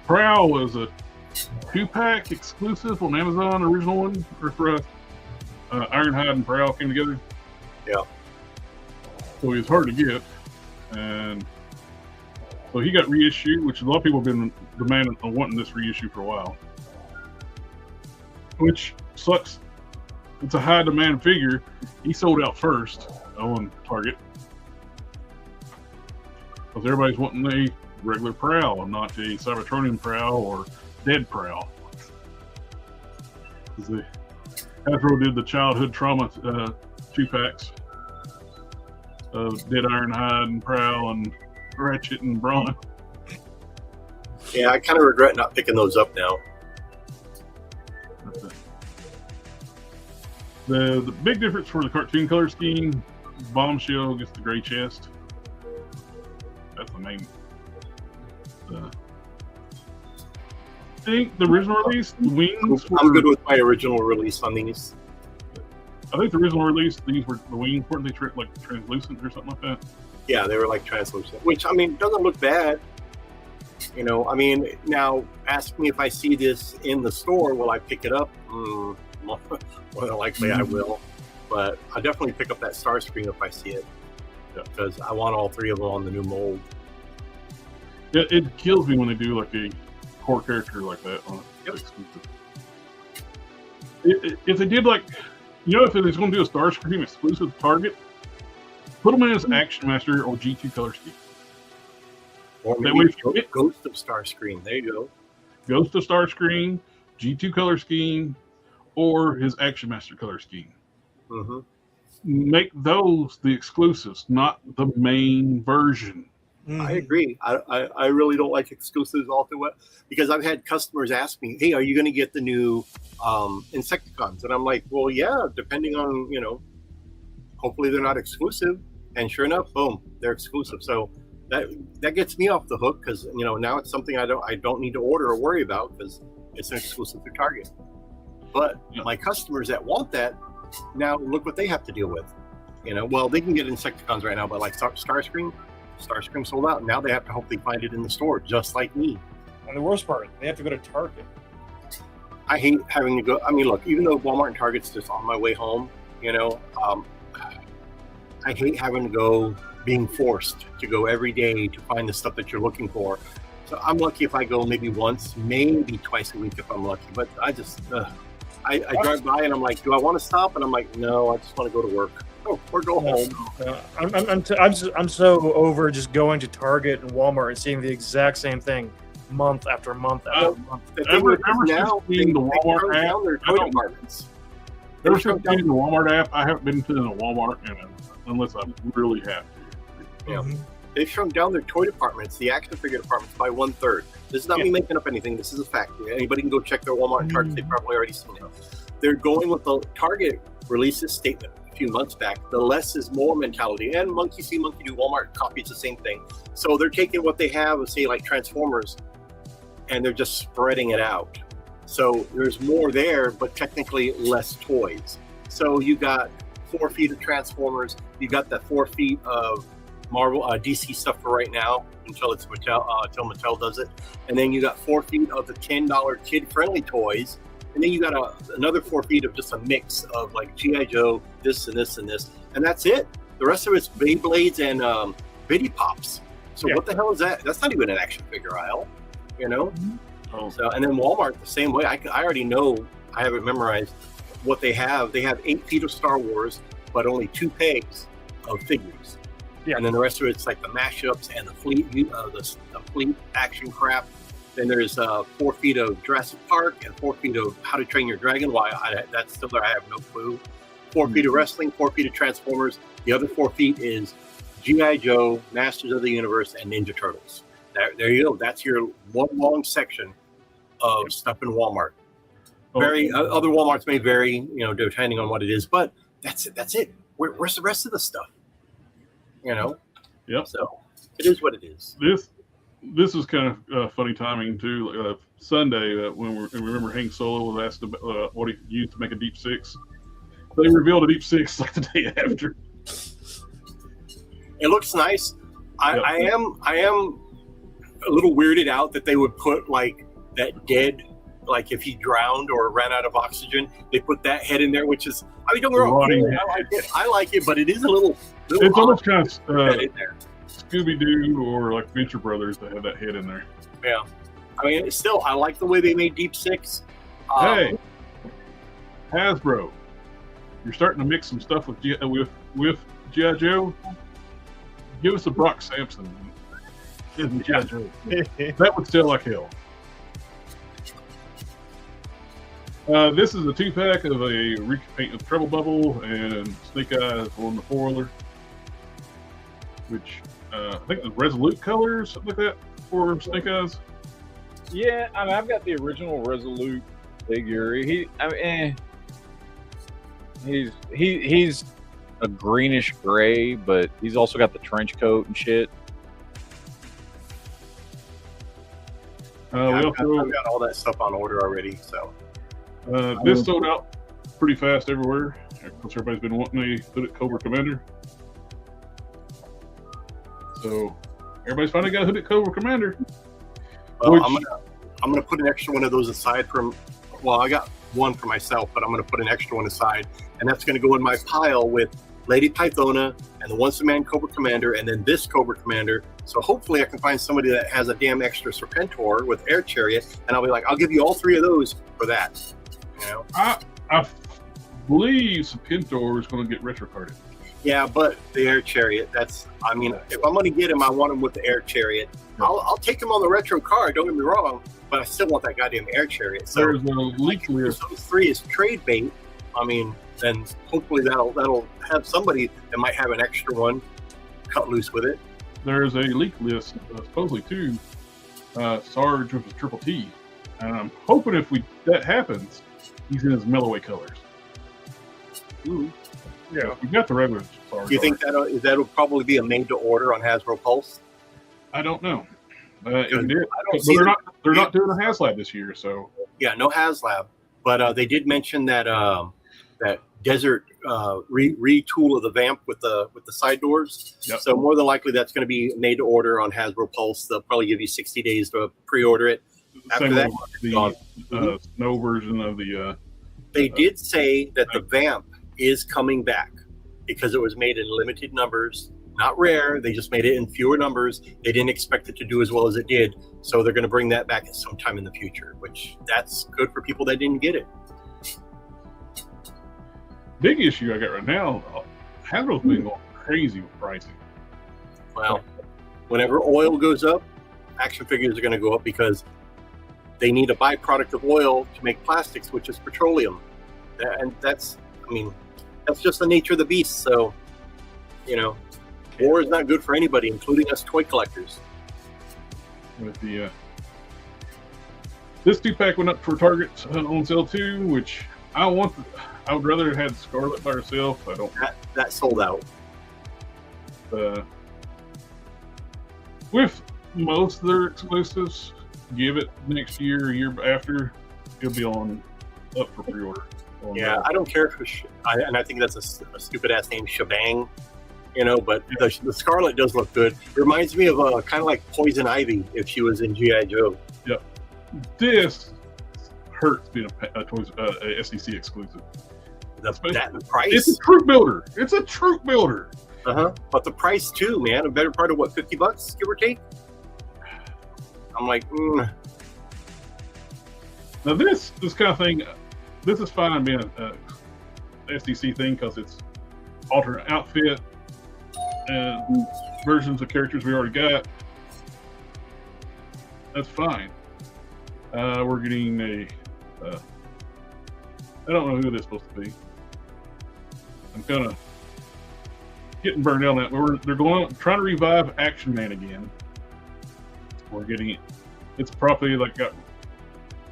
Prowl was a 2-pack exclusive on Amazon, original one, or for Ironhide and Prowl came together. Yeah. So he was hard to get, and so he got reissued, which a lot of people have been demanding or wanting this reissue for a while. Which sucks. It's a high demand figure. He sold out first on Target because everybody's wanting a regular Prowl, not a Cybertronian Prowl or Dead Prowl. Hasbro did the childhood trauma 2-packs of Dead Ironhide and Prowl and Ratchet and Brawn. Yeah, I kind of regret not picking those up now. The big difference for the cartoon color scheme, Bombshell gets the gray chest. That's the main. I think the original release, the wings were... I'm good with my original release on these. I think the original release, these were the wings, weren't they like translucent or something like that? Yeah, they were like translucent, which, I mean, doesn't look bad. You know, I mean, now ask me if I see this in the store, will I pick it up? More than likely I will. But I definitely pick up that Starscream if I see it. Because I want all 3 of them on the new mold. It kills me when they do like a core character like that on it. Yep. If they did like, you know, if it was going to do a Starscream exclusive to Target, put them in as Action Master or G2 color scheme. Or maybe Ghost of Starscream. There you go. Ghost of Starscream, G2 color scheme, or his Action Master color scheme. Mm-hmm. Make those the exclusives, not the main version. Mm-hmm. I agree. I really don't like exclusives all too well because I've had customers ask me, "Hey, are you going to get the new Insecticons?" And I'm like, "Well, yeah, depending on, you know, hopefully they're not exclusive." And sure enough, boom, they're exclusive. So that gets me off the hook because, you know, now it's something I don't need to order or worry about because it's an exclusive to Target. But my customers that want that, now look what they have to deal with. You know, well, they can get Insecticons right now, but like Starscream sold out. Now they have to hopefully find it in the store, just like me. And the worst part, they have to go to Target. I hate having to go. I mean, look, even though Walmart and Target's just on my way home, you know, I hate having to go, being forced to go every day to find the stuff that you're looking for. So I'm lucky if I go maybe once, maybe twice a week if I'm lucky. But I just, I drive by and I'm like, do I want to stop? And I'm like, no, I just want to go to work. Or go home. I'm so over just going to Target and Walmart and seeing the exact same thing month after month after month. Ever since seeing the Walmart app, ever since seeing the Walmart app, I haven't been to the Walmart unless I really have to. Yeah. They've shrunk down their toy departments, the action figure departments, by 1/3. This is not me making up anything. This is a fact. Anybody can go check their Walmart and Target. They've probably already seen it. They're going with the Target releases statement a few months back, the less is more mentality. And Monkey See, Monkey Do, Walmart copies the same thing. So they're taking what they have, say like Transformers, and they're just spreading it out. So there's more there, but technically less toys. So you got 4 feet of Transformers. You got the 4 feet of Marvel, DC stuff for right now until it's Mattel, until Mattel does it. And then you got 4 feet of the $10 kid-friendly toys, and then you got another 4 feet of just a mix of like G.I. Joe, this and this and this, and that's it. The rest of it's Beyblades and Bitty Pops. So what the hell is that? That's not even an action figure aisle, you know? Oh. So, and then Walmart the same way. I already know, I have it memorized what they have. They have 8 feet of Star Wars, but only 2 pegs of figures. Yeah. And then the rest of it's like the mashups and the fleet, the fleet action crap. Then there's 4 feet of Jurassic Park and 4 feet of How to Train Your Dragon. Why that's still there, I have no clue. 4 feet of wrestling, 4 feet of Transformers. The other 4 feet is G.I. Joe, Masters of the Universe, and Ninja Turtles. There you go. That's your one long section of stuff in Walmart. Other Walmarts may vary, you know, depending on what it is, but that's it. That's it. Where's the rest of the stuff? You know. Yep. So it is what it is. This is kind of funny timing too. Sunday, when remember Hank Solo was asked about what he used to make a Deep Six. They revealed a Deep Six like the day after. It looks nice. I am a little weirded out that they would put like that dead, like if he drowned or ran out of oxygen, they put that head in there, which is, I mean, don't get me wrong, I like it, but it is a little it's almost kind of Scooby-Doo or like Venture Brothers that have that head in there. Yeah. I mean, still, I like the way they made Deep Six. Hey, Hasbro, you're starting to mix some stuff with G.I. Joe. Give us a Brock Sampson. G.I. Joe. That would sell like hell. This is a 2-pack of a repaint of Treble Bubble and Snake Eyes on the 4-wheeler, which I think the Resolute colors, something like that, for Snake Eyes. Yeah, I mean, I've got the original Resolute figure. He's a greenish gray, but he's also got the trench coat and shit. I've got all that stuff on order already, so. This sold out pretty fast everywhere. Of course, everybody's been wanting a Hooded Cobra Commander. So, everybody's finally got a Hooded Cobra Commander. Well, I'm gonna put an extra one of those aside from. Well, I got one for myself, but I'm gonna put an extra one aside, and that's gonna go in my pile with Lady Pythona and the Once-a-Man Cobra Commander, and then this Cobra Commander. So hopefully, I can find somebody that has a damn extra Serpentor with Air Chariot, and I'll be like, I'll give you all 3 of those for that. You know? I believe Serpentor is going to get retro carded. Yeah, but the Air Chariot, if I'm going to get him, I want him with the Air Chariot. I'll take him on the retro card, don't get me wrong, but I still want that goddamn Air Chariot. So there's a leak list. Those 3 is trade bait. I mean, then hopefully that'll have somebody that might have an extra one cut loose with it. There's a leak list, supposedly too, Sarge with the Triple T. And I'm hoping if that happens, he's in his mellowway colors. Ooh. Yeah, we got the regular Sarge. Do you think that'll probably be a made to order on Hasbro Pulse? I don't know. It did. They're not doing a HasLab this year, so yeah, no HasLab. But they did mention that that desert retool of the Vamp with the side doors. Yep. So more than likely that's going to be made to order on Hasbro Pulse. They'll probably give you 60 days to pre-order it. After that, the snow version of the. They did say that the Vamp is coming back because it was made in limited numbers, not rare. They just made it in fewer numbers. They didn't expect it to do as well as it did, so they're going to bring that back at some time in the future. Which that's good for people that didn't get it. Big issue I got right now, Hasbro's been going crazy with pricing. Well, whenever oil goes up, action figures are going to go up because they need a byproduct of oil to make plastics, which is petroleum. And that's just the nature of the beast. So, war is not good for anybody, including us toy collectors. With the this 2-pack went up for Target on sale too, which I would rather have had Scarlet by herself. I don't. That sold out. With most of their exclusives, give it next year, year after, it'll be up for pre-order. Yeah, I don't care if I think that's a stupid ass name, Shebang. But the Scarlet does look good. It reminds me of kind of like Poison Ivy if she was in G.I. Joe. Yep. hurts being a SDC exclusive. That price. It's a troop builder. But the price too, man. A better part of what, $50, give or take. I'm like, Now this kind of thing, this is fine being a SDC thing because it's alternate outfit and versions of characters we already got. That's fine. We're getting a. I don't know who this is supposed to be. I'm kind of getting burned out on that. They're trying to revive Action Man again. We're getting it. It's probably like got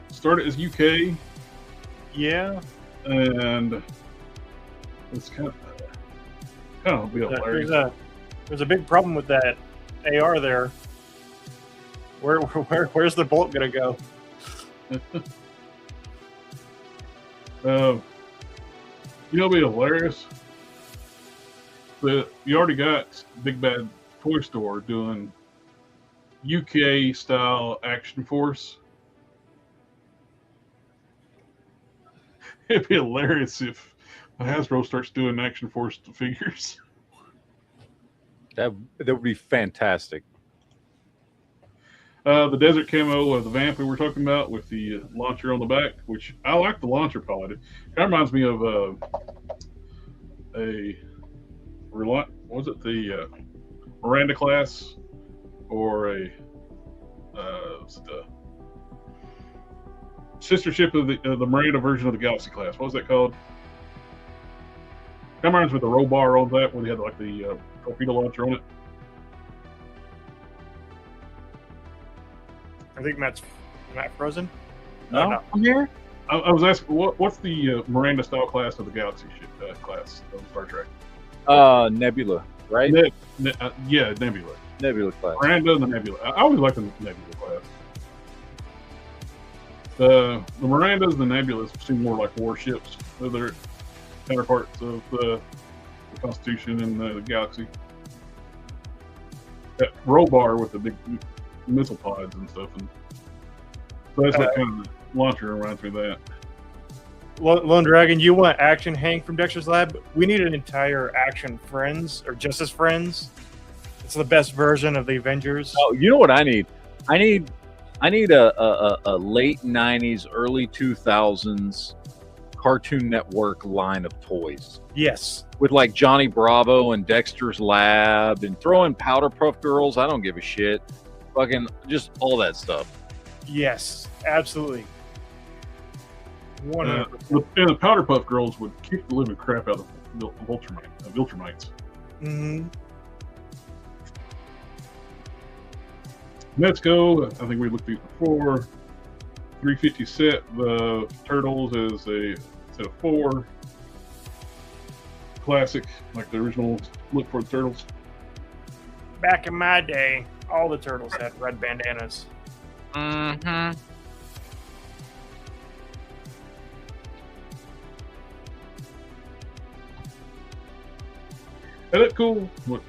started as UK. Yeah. And it's kind of a bit hilarious. There's a big problem with that AR there. Where's the bolt gonna go? It'll be hilarious. But you already got Big Bad Toy Store doing UK style Action Force. It'd be hilarious if Hasbro starts doing Action Force figures. That would be fantastic. The desert camo of the Vamp we were talking about with the launcher on the back, which I like the launcher pod. It kind of reminds me of the Miranda class or a sister ship of the Miranda version of the Galaxy class. What was that called? Kind of reminds me of the row bar on that, where they had like the torpedo launcher on it. I think Matt frozen. No, I'm here. I was asking, what's the Miranda style class of the Galaxy ship class of Star Trek? Nebula, right? Yeah, Nebula. Nebula class. Miranda and the Nebula. I always liked the Nebula class. The Mirandas and the Nebulas seem more like warships. They're counterparts of the Constitution and the Galaxy. That row bar with the big missile pods and stuff, and so that's what kind of launcher reminds me of that. Lone Dragon, you want Action Hank from Dexter's Lab? We need an entire Action Friends or Justice Friends. It's the best version of the Avengers. Oh, you know what I need? I need a late '90s, early 2000s Cartoon Network line of toys. Yes, with like Johnny Bravo and Dexter's Lab, and throw in Powder Puff Girls. I don't give a shit. Fucking just all that stuff. Yes, absolutely. 100%. And the Powder Puff Girls would kick the living crap out of the Viltrumites. Mm-hmm. Let's go. I think we looked at these before. 350 set. The Turtles is a set of 4. Classic, like the original look for the Turtles. Back in my day, all the Turtles had red bandanas. Mm-hmm. Hey, that's cool. What?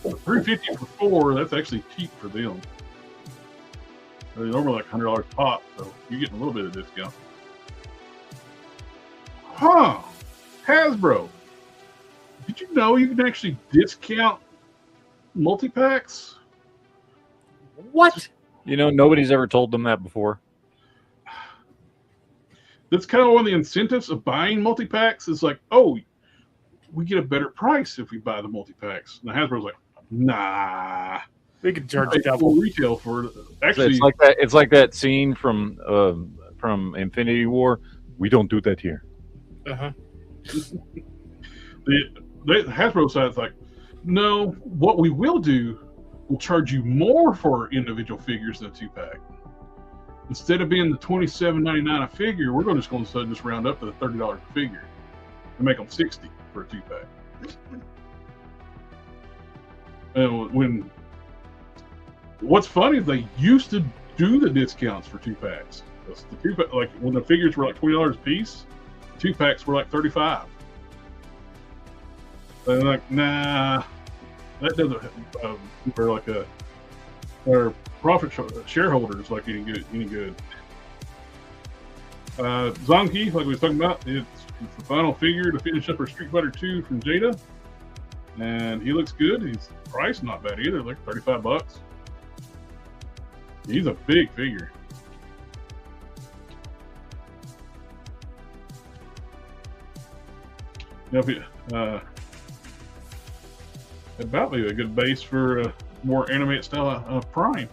350 for 4. That's actually cheap for them. They're normally like $100 pop, so you're getting a little bit of discount. Huh? Hasbro. Did you know you can actually discount multi-packs? What? You know, nobody's ever told them that before. That's kind of one of the incentives of buying multi-packs. It's like, oh, we get a better price if we buy the multi-packs. And Hasbro's like, nah. We could charge double retail for it. Actually, it's like that. It's like that scene from Infinity War. We don't do that here. Uh-huh. the Hasbro side's like, no. What we will do, we'll charge you more for individual figures than a 2-pack. Instead of being the $27.99 a figure, we're just going to just round up to the $30 a figure and make them $60 for a 2-pack. And what's funny is they used to do the discounts for 2-packs. The 2-pack, like when the figures were like $20 a piece, 2-packs were like $35. They're like, nah, that doesn't for like our profit shareholders like any good. Zonky, like we were talking about, it's the final figure to finish up her Street Fighter 2 from Jada. And he looks good. His price not bad either, like $35. He's a big figure. Now, about maybe a good base for a more animated style of Prime.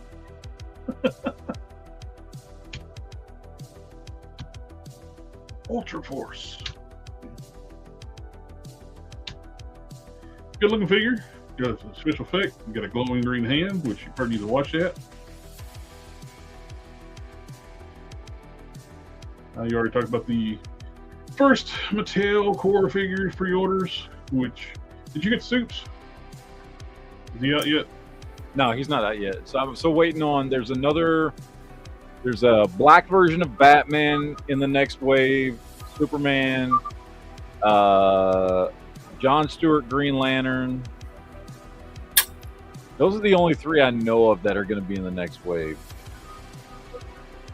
Ultra Force. Good looking figure. Got a special effect. You got a glowing green hand, which you probably need to watch that. You already talked about the first Mattel core figures pre-orders. Which did you get Soups? Is he out yet? No, he's not out yet. So I'm still waiting on. There's a black version of Batman in the next wave. Superman. John Stewart, Green Lantern. Those are the only three I know of that are going to be in the next wave.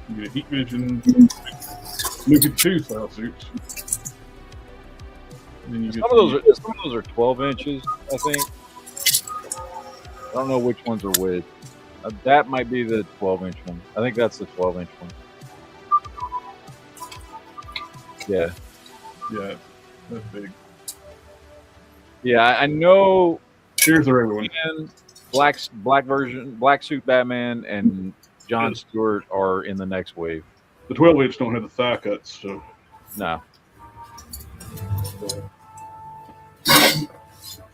You get a Heat Vision, Nuke 2 style suits. Some of those are 12 inches, I think. I don't know which ones are which. That might be the 12-inch one. I think that's the 12-inch one. Yeah. Yeah, that's big. Yeah, I know. Here's the regular one. Black version, Black Suit Batman, and John Stewart are in the next wave. The 12-inch don't have the thigh cuts, so. No.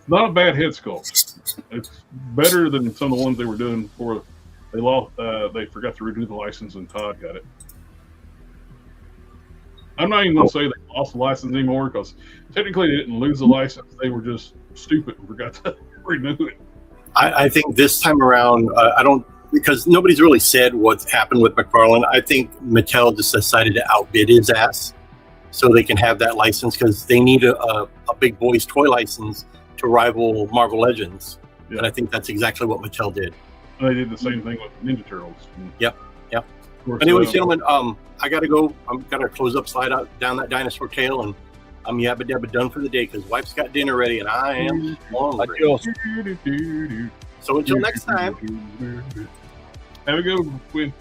Not a bad head sculpt. It's better than some of the ones they were doing before they lost. They forgot to renew the license, and Todd got it. I'm not even going to say they lost the license anymore because technically they didn't lose the license. They were just stupid and forgot to renew it. I think this time around, because nobody's really said what's happened with McFarlane. I think Mattel just decided to outbid his ass so they can have that license because they need a big boys toy license to rival Marvel Legends. Yeah. And I think that's exactly what Mattel did. They did the same thing with Ninja Turtles. Yep. Anyways, gentlemen, I got to go. I'm going to close up, slide out down that dinosaur tail, and I'm yabba dabba done for the day because wife's got dinner ready and I am hungry. So until next time. Have a good one, Quinn.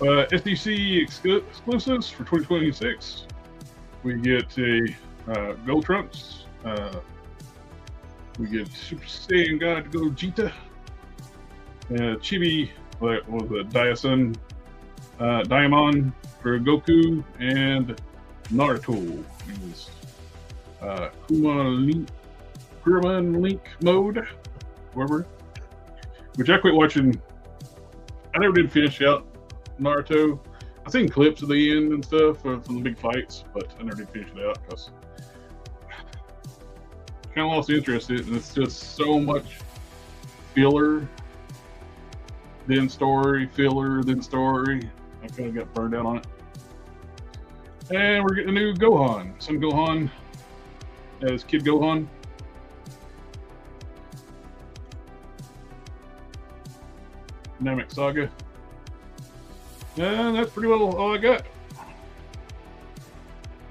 SDC exclusives for 2026. We get a Gold Trunks. We get Super Saiyan God Gogeta. Chibi, what was it? Diamond for Goku and Naruto. It was Kurama Link mode, whatever. Which I quit watching. I never did finish out Naruto. I've seen clips of the end and stuff from the big fights, but I never did finish it out because I kind of lost interest in it, and it's just so much filler. Then story, filler, then story. I kind of got burned out on it. And we're getting a new Gohan. Son Gohan as Kid Gohan. Namek Saga. And that's pretty well all I got.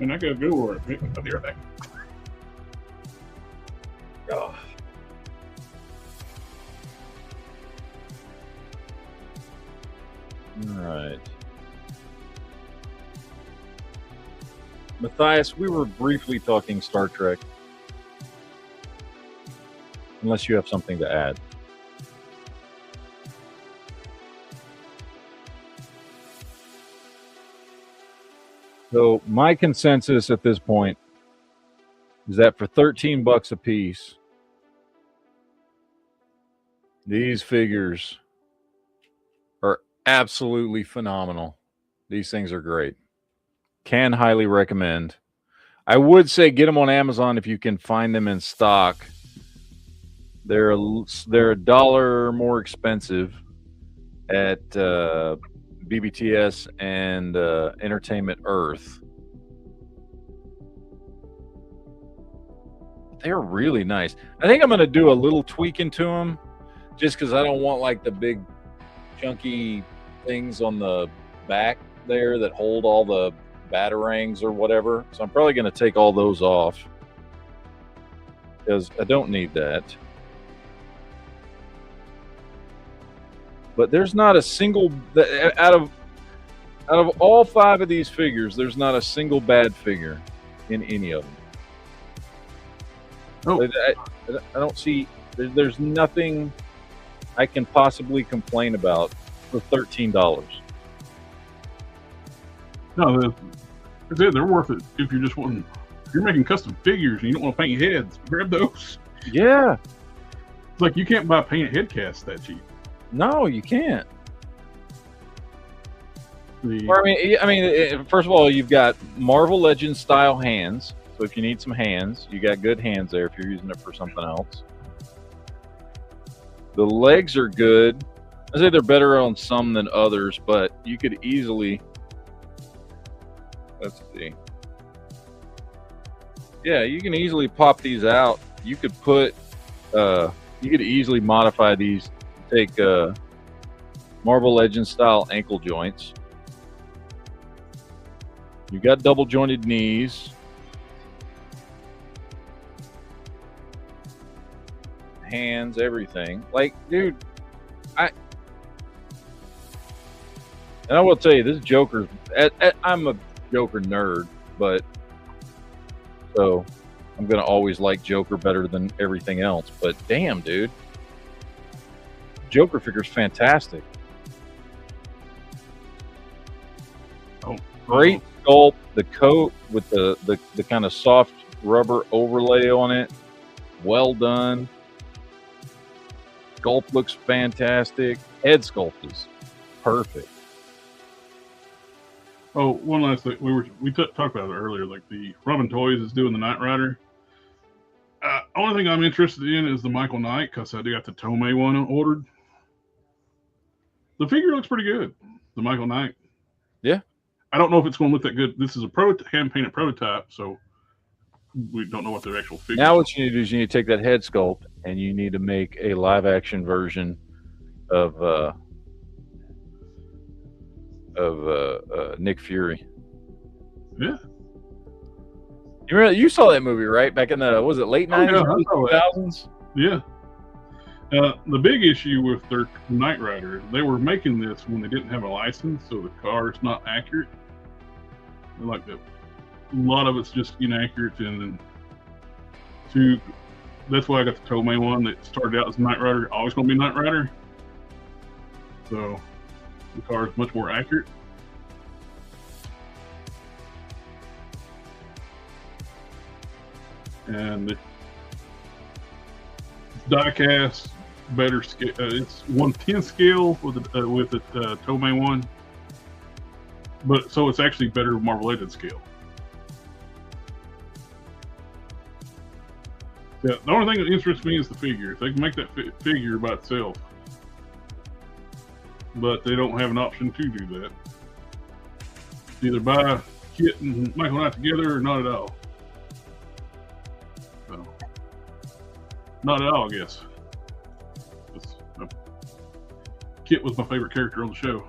And I gotta go work. I'll be right back. Oh. All right. Matthias, we were briefly talking Star Trek. Unless you have something to add. So my consensus at this point is that for $13 a piece, these figures are absolutely phenomenal. These things are great. Can highly recommend. I would say get them on Amazon if you can find them in stock. They're $1 more expensive at BBTS and Entertainment Earth. They're really nice. I think I'm going to do a little tweaking to them just because I don't want like the big chunky things on the back there that hold all the batarangs or whatever. So I'm probably going to take all those off because I don't need that. But there's not a single out of all 5 of these figures, there's not a single bad figure in any of them. Oh. I don't see. There's nothing I can possibly complain about for $13. No, they're worth it if you're just wanting. If you're making custom figures and you don't want to paint heads, grab those. Yeah. It's like you can't buy painted head casts that cheap. No, you can't. I mean, first of all, you've got Marvel Legends style hands. So if you need some hands, you got good hands there if you're using it for something else. The legs are good. I say they're better on some than others, but you could easily. Let's see. Yeah, you can easily pop these out. You could put. You could easily modify these. Take Marvel Legends style ankle joints. You got double jointed knees. Hands, everything. Like, dude, I will tell you, this Joker. I'm a Joker nerd, but so I'm gonna always like Joker better than everything else. But damn, dude, Joker figure's fantastic. Oh, great sculpt. The coat with the kind of soft rubber overlay on it, well done. Sculpt looks fantastic. Head sculpt is perfect. Oh, one last thing. We talked about it earlier. Like the Robin Toys is doing the Knight Rider. Only thing I'm interested in is the Michael Knight because I got the Tomei one ordered. The figure looks pretty good. The Michael Knight. Yeah. I don't know if it's going to look that good. This is a hand painted prototype, so we don't know what their actual figure. Now, what you need to do is you need to take that head sculpt and you need to make a live action version of Nick Fury. Yeah. You remember, you saw that movie, right? Back in the late 90s, early 2000s? Yeah. The big issue with their Knight Rider, they were making this when they didn't have a license, so the car is not accurate. Like a lot of it's just inaccurate, and then that's why I got the Tomei one that started out as Knight Rider, always going to be Knight Rider. So the car is much more accurate. And it's die cast, better scale. It's 1/10 scale with the Tomei one, but so it's actually better Marvel Legends scale. Yeah, the only thing that interests me is the figure. If they can make that figure by itself, but they don't have an option to do that. Either buy Kit and Michael Knight together or not at all. So, not at all, I guess. Kit was my favorite character on the show.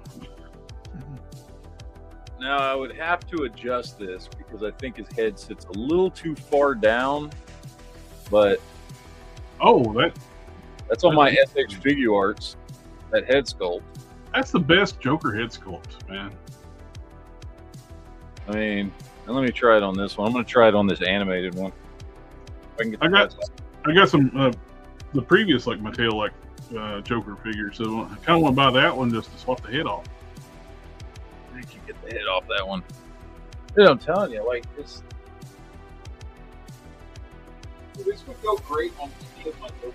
Now, I would have to adjust this because I think his head sits a little too far down, but that's on my FX Figure Arts, that head sculpt. That's the best Joker head sculpt, man. I mean, and let me try it on this one. I'm going to try it on this animated one. I got some the previous Mattel Joker figure, so I kind of want to buy that one just to swap the head off. I think you get the head off that one. Dude, I'm telling you, this would go great on any of my Joker.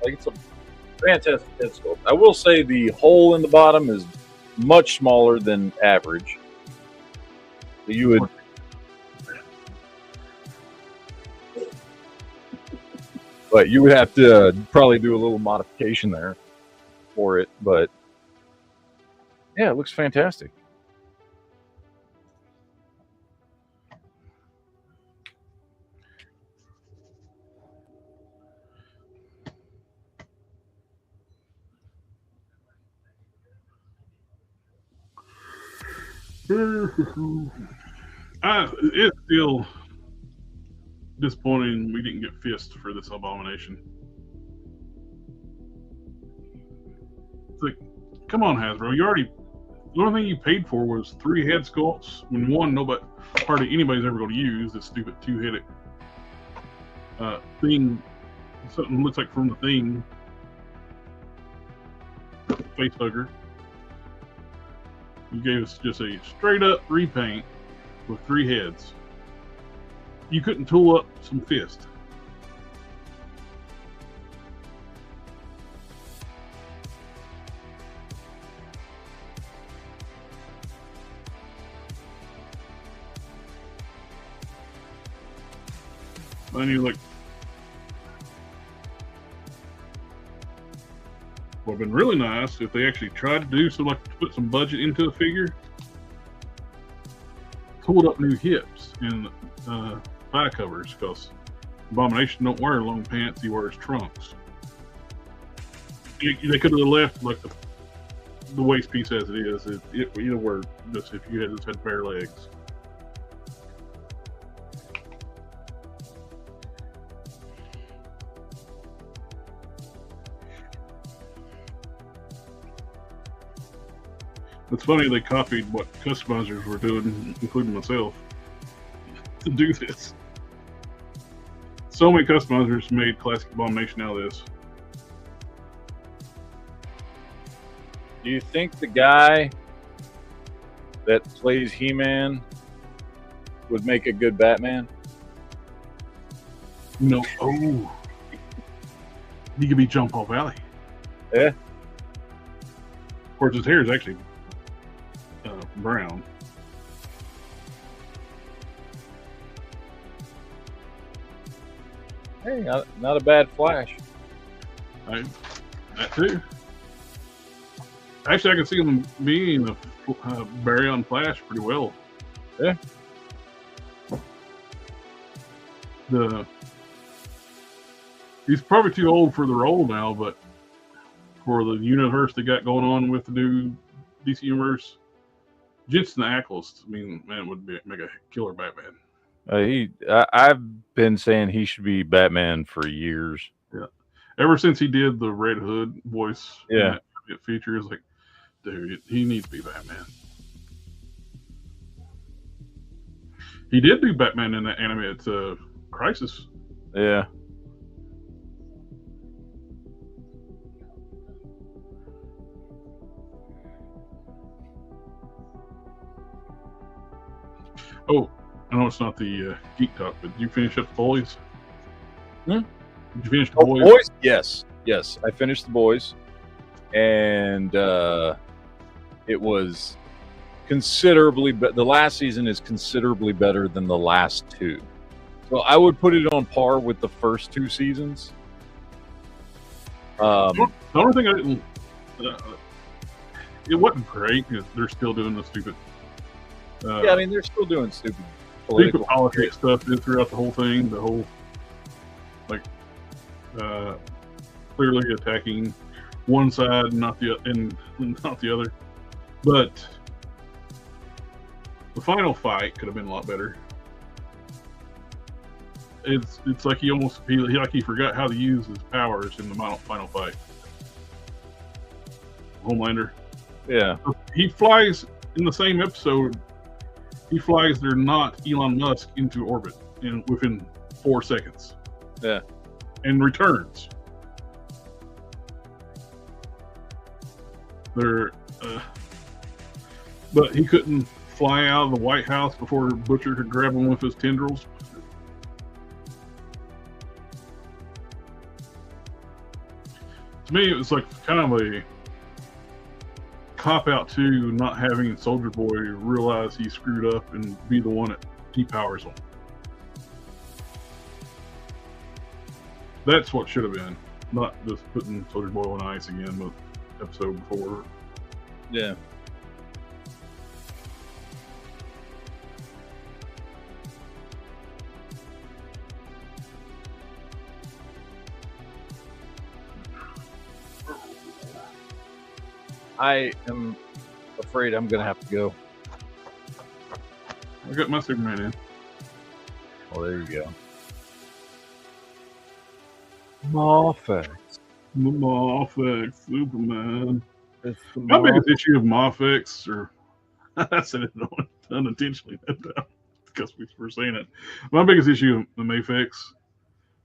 It's a fantastic head sculpt. I will say the hole in the bottom is much smaller than average. So you would. But you would have to probably do a little modification there for it. But yeah, it looks fantastic. It's still disappointing we didn't get Fist for this Abomination. It's like, come on, Hasbro. The only thing you paid for was 3 head sculpts, when one hardly anybody's ever going to use this stupid 2-headed thing. Something looks like from the Thing. Face hugger. You gave us just a straight up repaint with 3 heads. You couldn't tool up some Fist. And you're like, would have been really nice if they actually tried to do some, like, to put some budget into the figure. Tooled up new hips and thigh covers, because Abomination don't wear long pants, he wears trunks. They could have left like the waist piece as it is. It either were just if you just had bare legs. It's funny they copied what customizers were doing, including myself, to do this. So many customizers made Classic Abomination out of this. Do you think the guy that plays He-Man would make a good Batman? No. Oh. He could be John Paul Valley. Yeah. Of course, his hair is actually brown. Hey, not a bad Flash. That too. Actually, I can see him being a Barry on Flash pretty well. Yeah. He's probably too old for the role now, but for the universe they got going on with the new DC universe, Jensen Ackles, I mean, man, would make a killer Batman. I've been saying he should be Batman for years. Yeah, ever since he did the Red Hood voice. Yeah, feature is like, dude, he needs to be Batman. He did do Batman in that animated Crisis. Yeah. Oh, I know it's not the Geek Talk, but did you finish up the Boys? Did you finish the Boys? Boys? Yes. I finished the Boys, and it was considerably. The last season is considerably better than the last 2. So I would put it on par with the first 2 seasons. The only thing I didn't, it wasn't great because they're still doing the stupid. Yeah, I mean, they're still doing stupid political politics stuff throughout the whole thing. The whole, like, clearly attacking one side and not the other. But the final fight could have been a lot better. It's like he forgot how to use his powers in the final fight. Homelander. Yeah. He flies in the same episode. He flies their not Elon Musk into orbit within 4 seconds. Yeah. And returns. But he couldn't fly out of the White House before Butcher could grab him with his tendrils. To me, it was like kind of a cop out to not having Soldier Boy realize he screwed up and be the one that depowers him. That's what should have been, not just putting Soldier Boy on ice again with episode before. Yeah. I am afraid I'm going to have to go. I got my Superman in. Well, there you go. Moffat. Moffat Superman. My biggest issue of Moffat, or I said it unintentionally that time because we were saying it. My biggest issue of the Mayfix,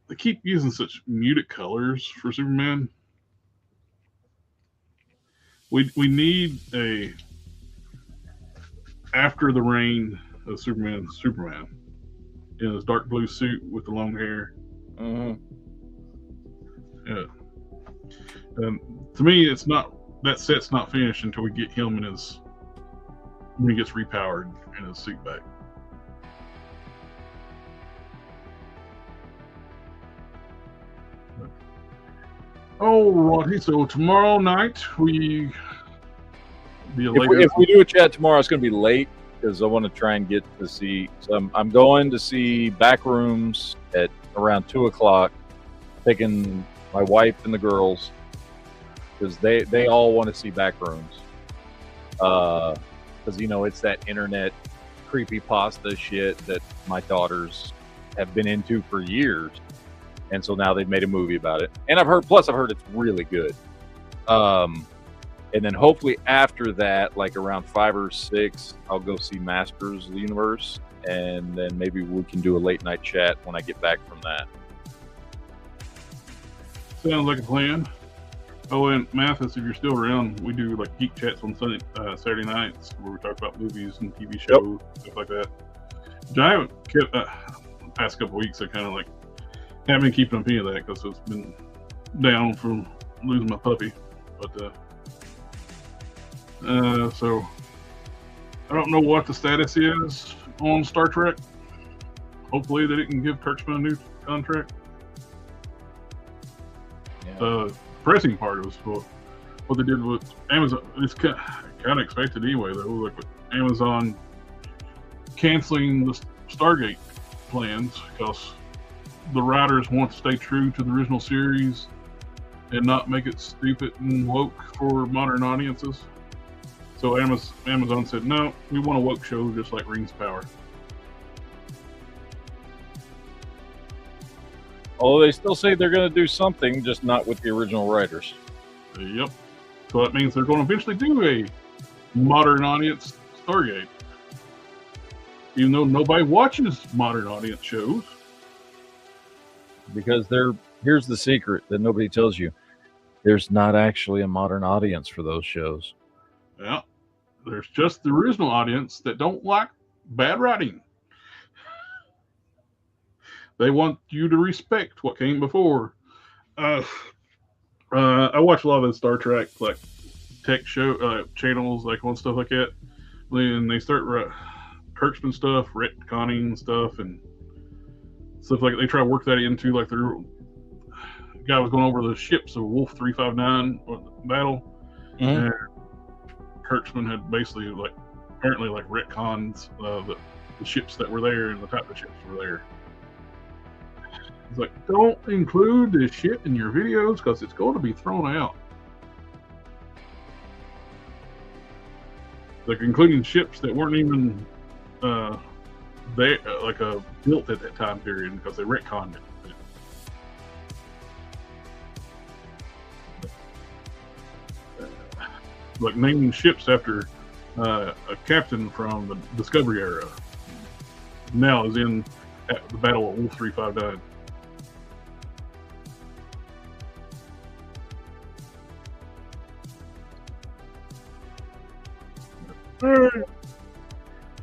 they keep using such muted colors for Superman. We need a after the rain of Superman in his dark blue suit with the long hair. Mm-hmm. Yeah. To me, it's not that set's not finished until we get him when he gets repowered in his suit back. Oh, righty. So tomorrow night we be a if we do a chat tomorrow, it's going to be late because I want to try and get to see. So I'm going to see Backrooms at around 2:00, taking my wife and the girls because they all want to see Backrooms. Because it's that internet creepypasta shit that my daughters have been into for years. And so now they've made a movie about it. And I've heard it's really good. And then hopefully after that, like around 5 or 6, I'll go see Masters of the Universe. And then maybe we can do a late night chat when I get back from that. Sounds like a plan. Oh, and Mathis, if you're still around, we do like geek chats on Saturday nights where we talk about movies and TV shows, stuff like that. Which I haven't kept the past couple weeks. I kind of haven't been keeping up any of that because it's been down from losing my puppy. But so I don't know what the status is on Star Trek. Hopefully they didn't give Kurtzman a new contract. Yeah. Pressing part was what they did with Amazon. It's kind of expected anyway, though. Like with Amazon canceling the Stargate plans because the writers want to stay true to the original series and not make it stupid and woke for modern audiences. So Amazon said, no, we want a woke show just like Rings of Power. Although they still say they're going to do something, just not with the original writers. Yep. So that means they're going to eventually do a modern audience Stargate. Even though nobody watches modern audience shows. Because here's the secret that nobody tells you. There's not actually a modern audience for those shows. Yeah. There's just the original audience that don't like bad writing. They want you to respect what came before. I watch a lot of the Star Trek like tech show channels, like on stuff like that. Then they start Kurtzman stuff, retconning stuff, and stuff like that. They try to work that into like their guy was going over the ships of Wolf 359 battle, and Kurtzman had basically apparently retcons the ships that were there and the type of ships were there. It's like, don't include this shit in your videos because it's going to be thrown out. Like including ships that weren't even built at that time period because they retconned it. Like naming ships after a captain from the Discovery era now is in the Battle of Wolf 359.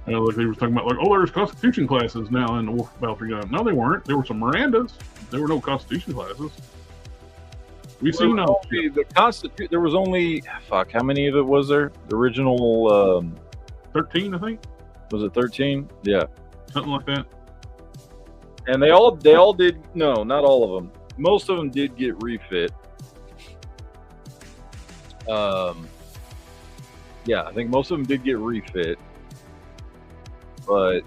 Like they were talking about, there's Constitution classes now in the Wolf Battle 359. No, they weren't. There were some Mirandas. There were no Constitution classes. We've seen the Constitution. There was only how many of it was there? The original 13, I think. Was it 13? Yeah, something like that. And they all did. No, not all of them. Most of them did get refit. Yeah, I think most of them did get refit, but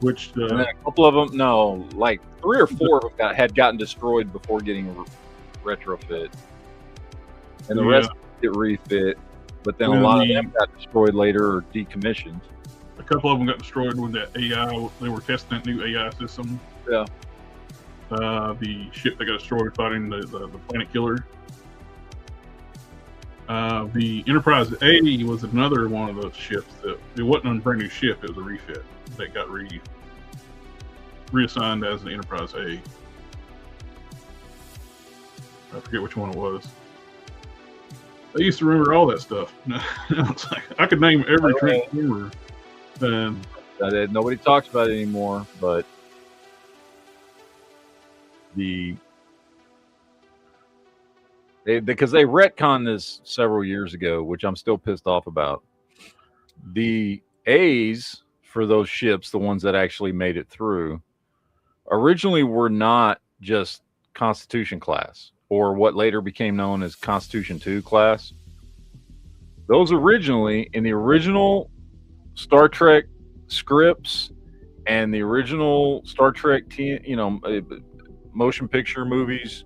and a couple of them, no, like 3 or 4 of them had gotten destroyed before getting retrofit, and the rest get refit. But then a lot of them got destroyed later or decommissioned. The couple of them got destroyed with that AI. They were testing that new AI system. Yeah. The ship that got destroyed fighting the planet killer. The Enterprise A was another one of those ships that it wasn't a brand new ship; it was a refit that got reassigned as an Enterprise A. I forget which one it was. I used to remember all that stuff. It's like, I could name every Transformer. Nobody talks about it anymore, but because they retconned this several years ago, which I'm still pissed off about. The A's for those ships, the ones that actually made it through, originally were not just Constitution class, or what later became known as Constitution 2 class. Those originally, in the original Star Trek scripts and the original Star Trek, motion picture movies,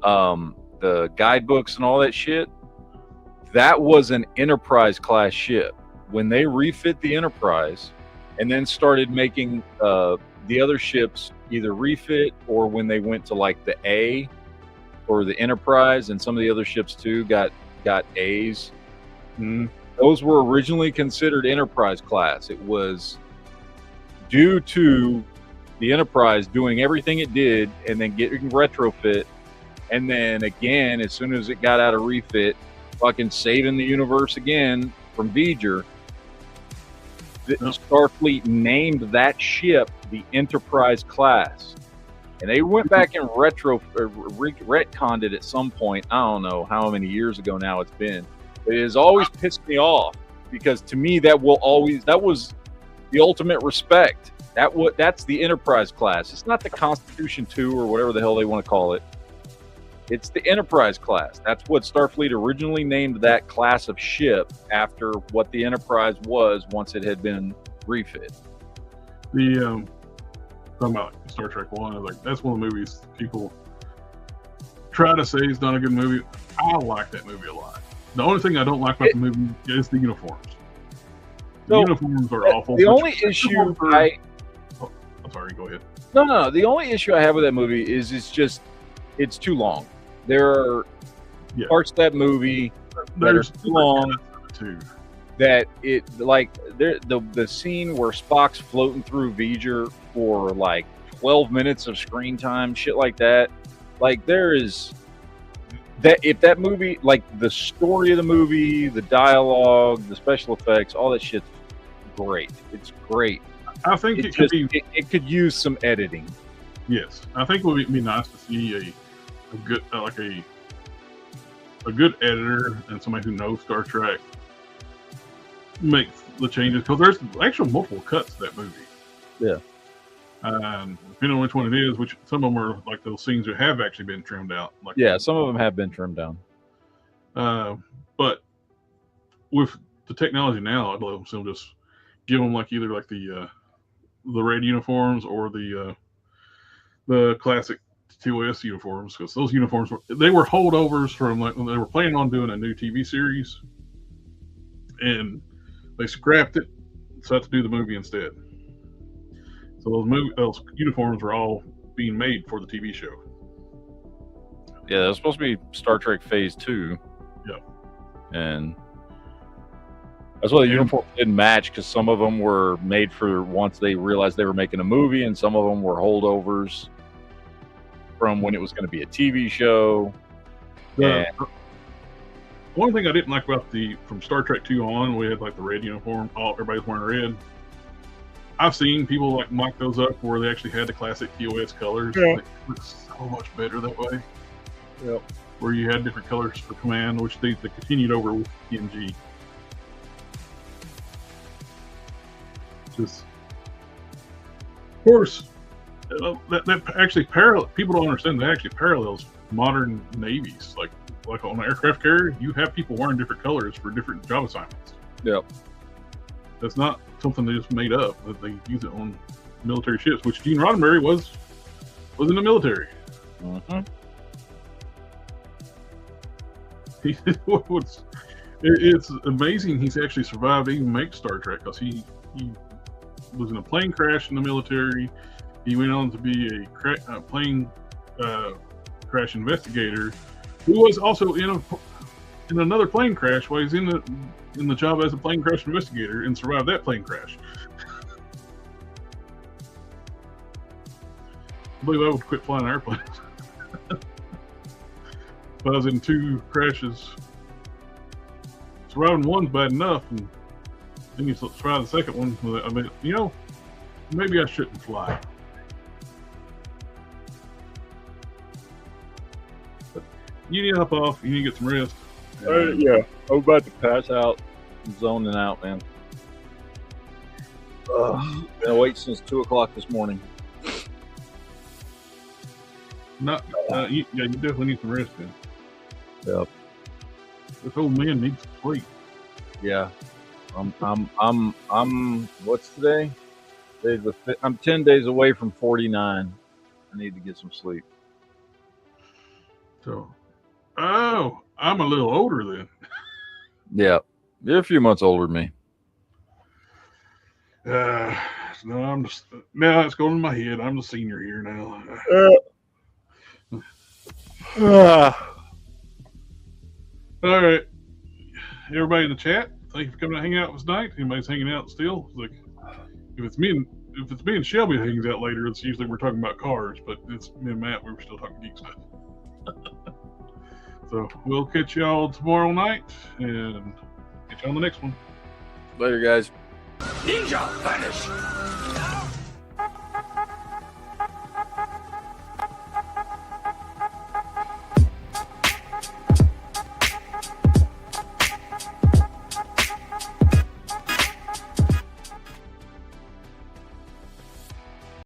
the guidebooks and all that shit, that was an Enterprise class ship. When they refit the Enterprise and then started making the other ships either refit, or when they went to like the A or the Enterprise, and some of the other ships too got A's. Those were originally considered Enterprise class. It was due to the Enterprise doing everything it did and then getting retrofit, and then again, as soon as it got out of refit, fucking saving the universe again from V'ger. Starfleet named that ship the Enterprise class, and they went back and retconned it at some point. I don't know how many years ago now it's been, but it has always pissed me off, because to me that was the ultimate respect. That's the Enterprise class. It's not the Constitution 2 or whatever the hell they want to call it. It's the Enterprise class. That's what Starfleet originally named that class of ship, after what the Enterprise was once it had been refit. Talking about Star Trek 1, like, that's one of the movies people try to say is not a good movie. I like that movie a lot. The only thing I don't like about the movie is the uniforms. The uniforms are awful. The only issue I'm sorry, go ahead. No. The only issue I have with that movie is it's too long. There are parts of that movie that are too long. That it, like, the scene where Spock's floating through V'ger for like 12 minutes of screen time, shit like that. Like, there is that, if that movie, like the story of the movie, the dialogue, the special effects, all that shit's great. It's great. I think it could use some editing. Yes, I think it would be nice to see a good a good editor and somebody who knows Star Trek make the changes, because there's actually multiple cuts to that movie. Yeah. Depending on which one it is, which some of them are like those scenes that have actually been trimmed out. Like, some of them have been trimmed down. But with the technology now, I'd love them to just give them like either like the red uniforms or the classic TOS uniforms, because those uniforms were holdovers from, like, when they were planning on doing a new TV series, and they scrapped it, so I had to do the movie instead. So those uniforms were all being made for the TV show. Yeah, that was supposed to be Star Trek Phase 2. Yeah. And that's why the uniforms didn't match, because some of them were made for once they realized they were making a movie, and some of them were holdovers from when it was going to be a TV show. One thing I didn't like about from Star Trek 2 on, we had like the red uniform. Everybody's wearing red. I've seen people like mock those up where they actually had the classic TOS colors. Yeah. It looks so much better that way. Yep. Where you had different colors for command, which they continued over with TNG. Just, of course, that actually people don't understand that actually parallels modern navies. Like on an aircraft carrier, you have people wearing different colors for different job assignments. Yep. That's not something they just made up. That they use it on military ships, which Gene Roddenberry was in the military. Mm-hmm. It's amazing he's actually survived to even make Star Trek, because he was in a plane crash in the military. He went on to be a plane crash investigator, who was also in another plane crash while he's in the job as a plane crash investigator and survived that plane crash. I believe I would quit flying airplanes. But I was in 2 crashes. Surviving one's bad enough, and then you survive the second one. I mean, maybe I shouldn't fly. But you need to hop off. You need to get some rest. Yeah, I'm about to pass out. I'm zoning out, man. Been awake since 2 o'clock this morning. You definitely need some rest, then. Yep. This old man needs to sleep. Yeah. I'm what's today? I'm 10 days away from 49. I need to get some sleep. So, I'm a little older then. Yeah. You're a few months older than me. No, now it's going in my head. I'm the senior here now. All right, everybody in the chat, thank you for coming to hang out with us tonight. Anybody's hanging out still? Like, if it's me and Shelby that hangs out later, it's usually we're talking about cars. But it's me and Matt. We were still talking geek stuff. So we'll catch y'all tomorrow night and catch you on the next one. Later, guys. Ninja vanish.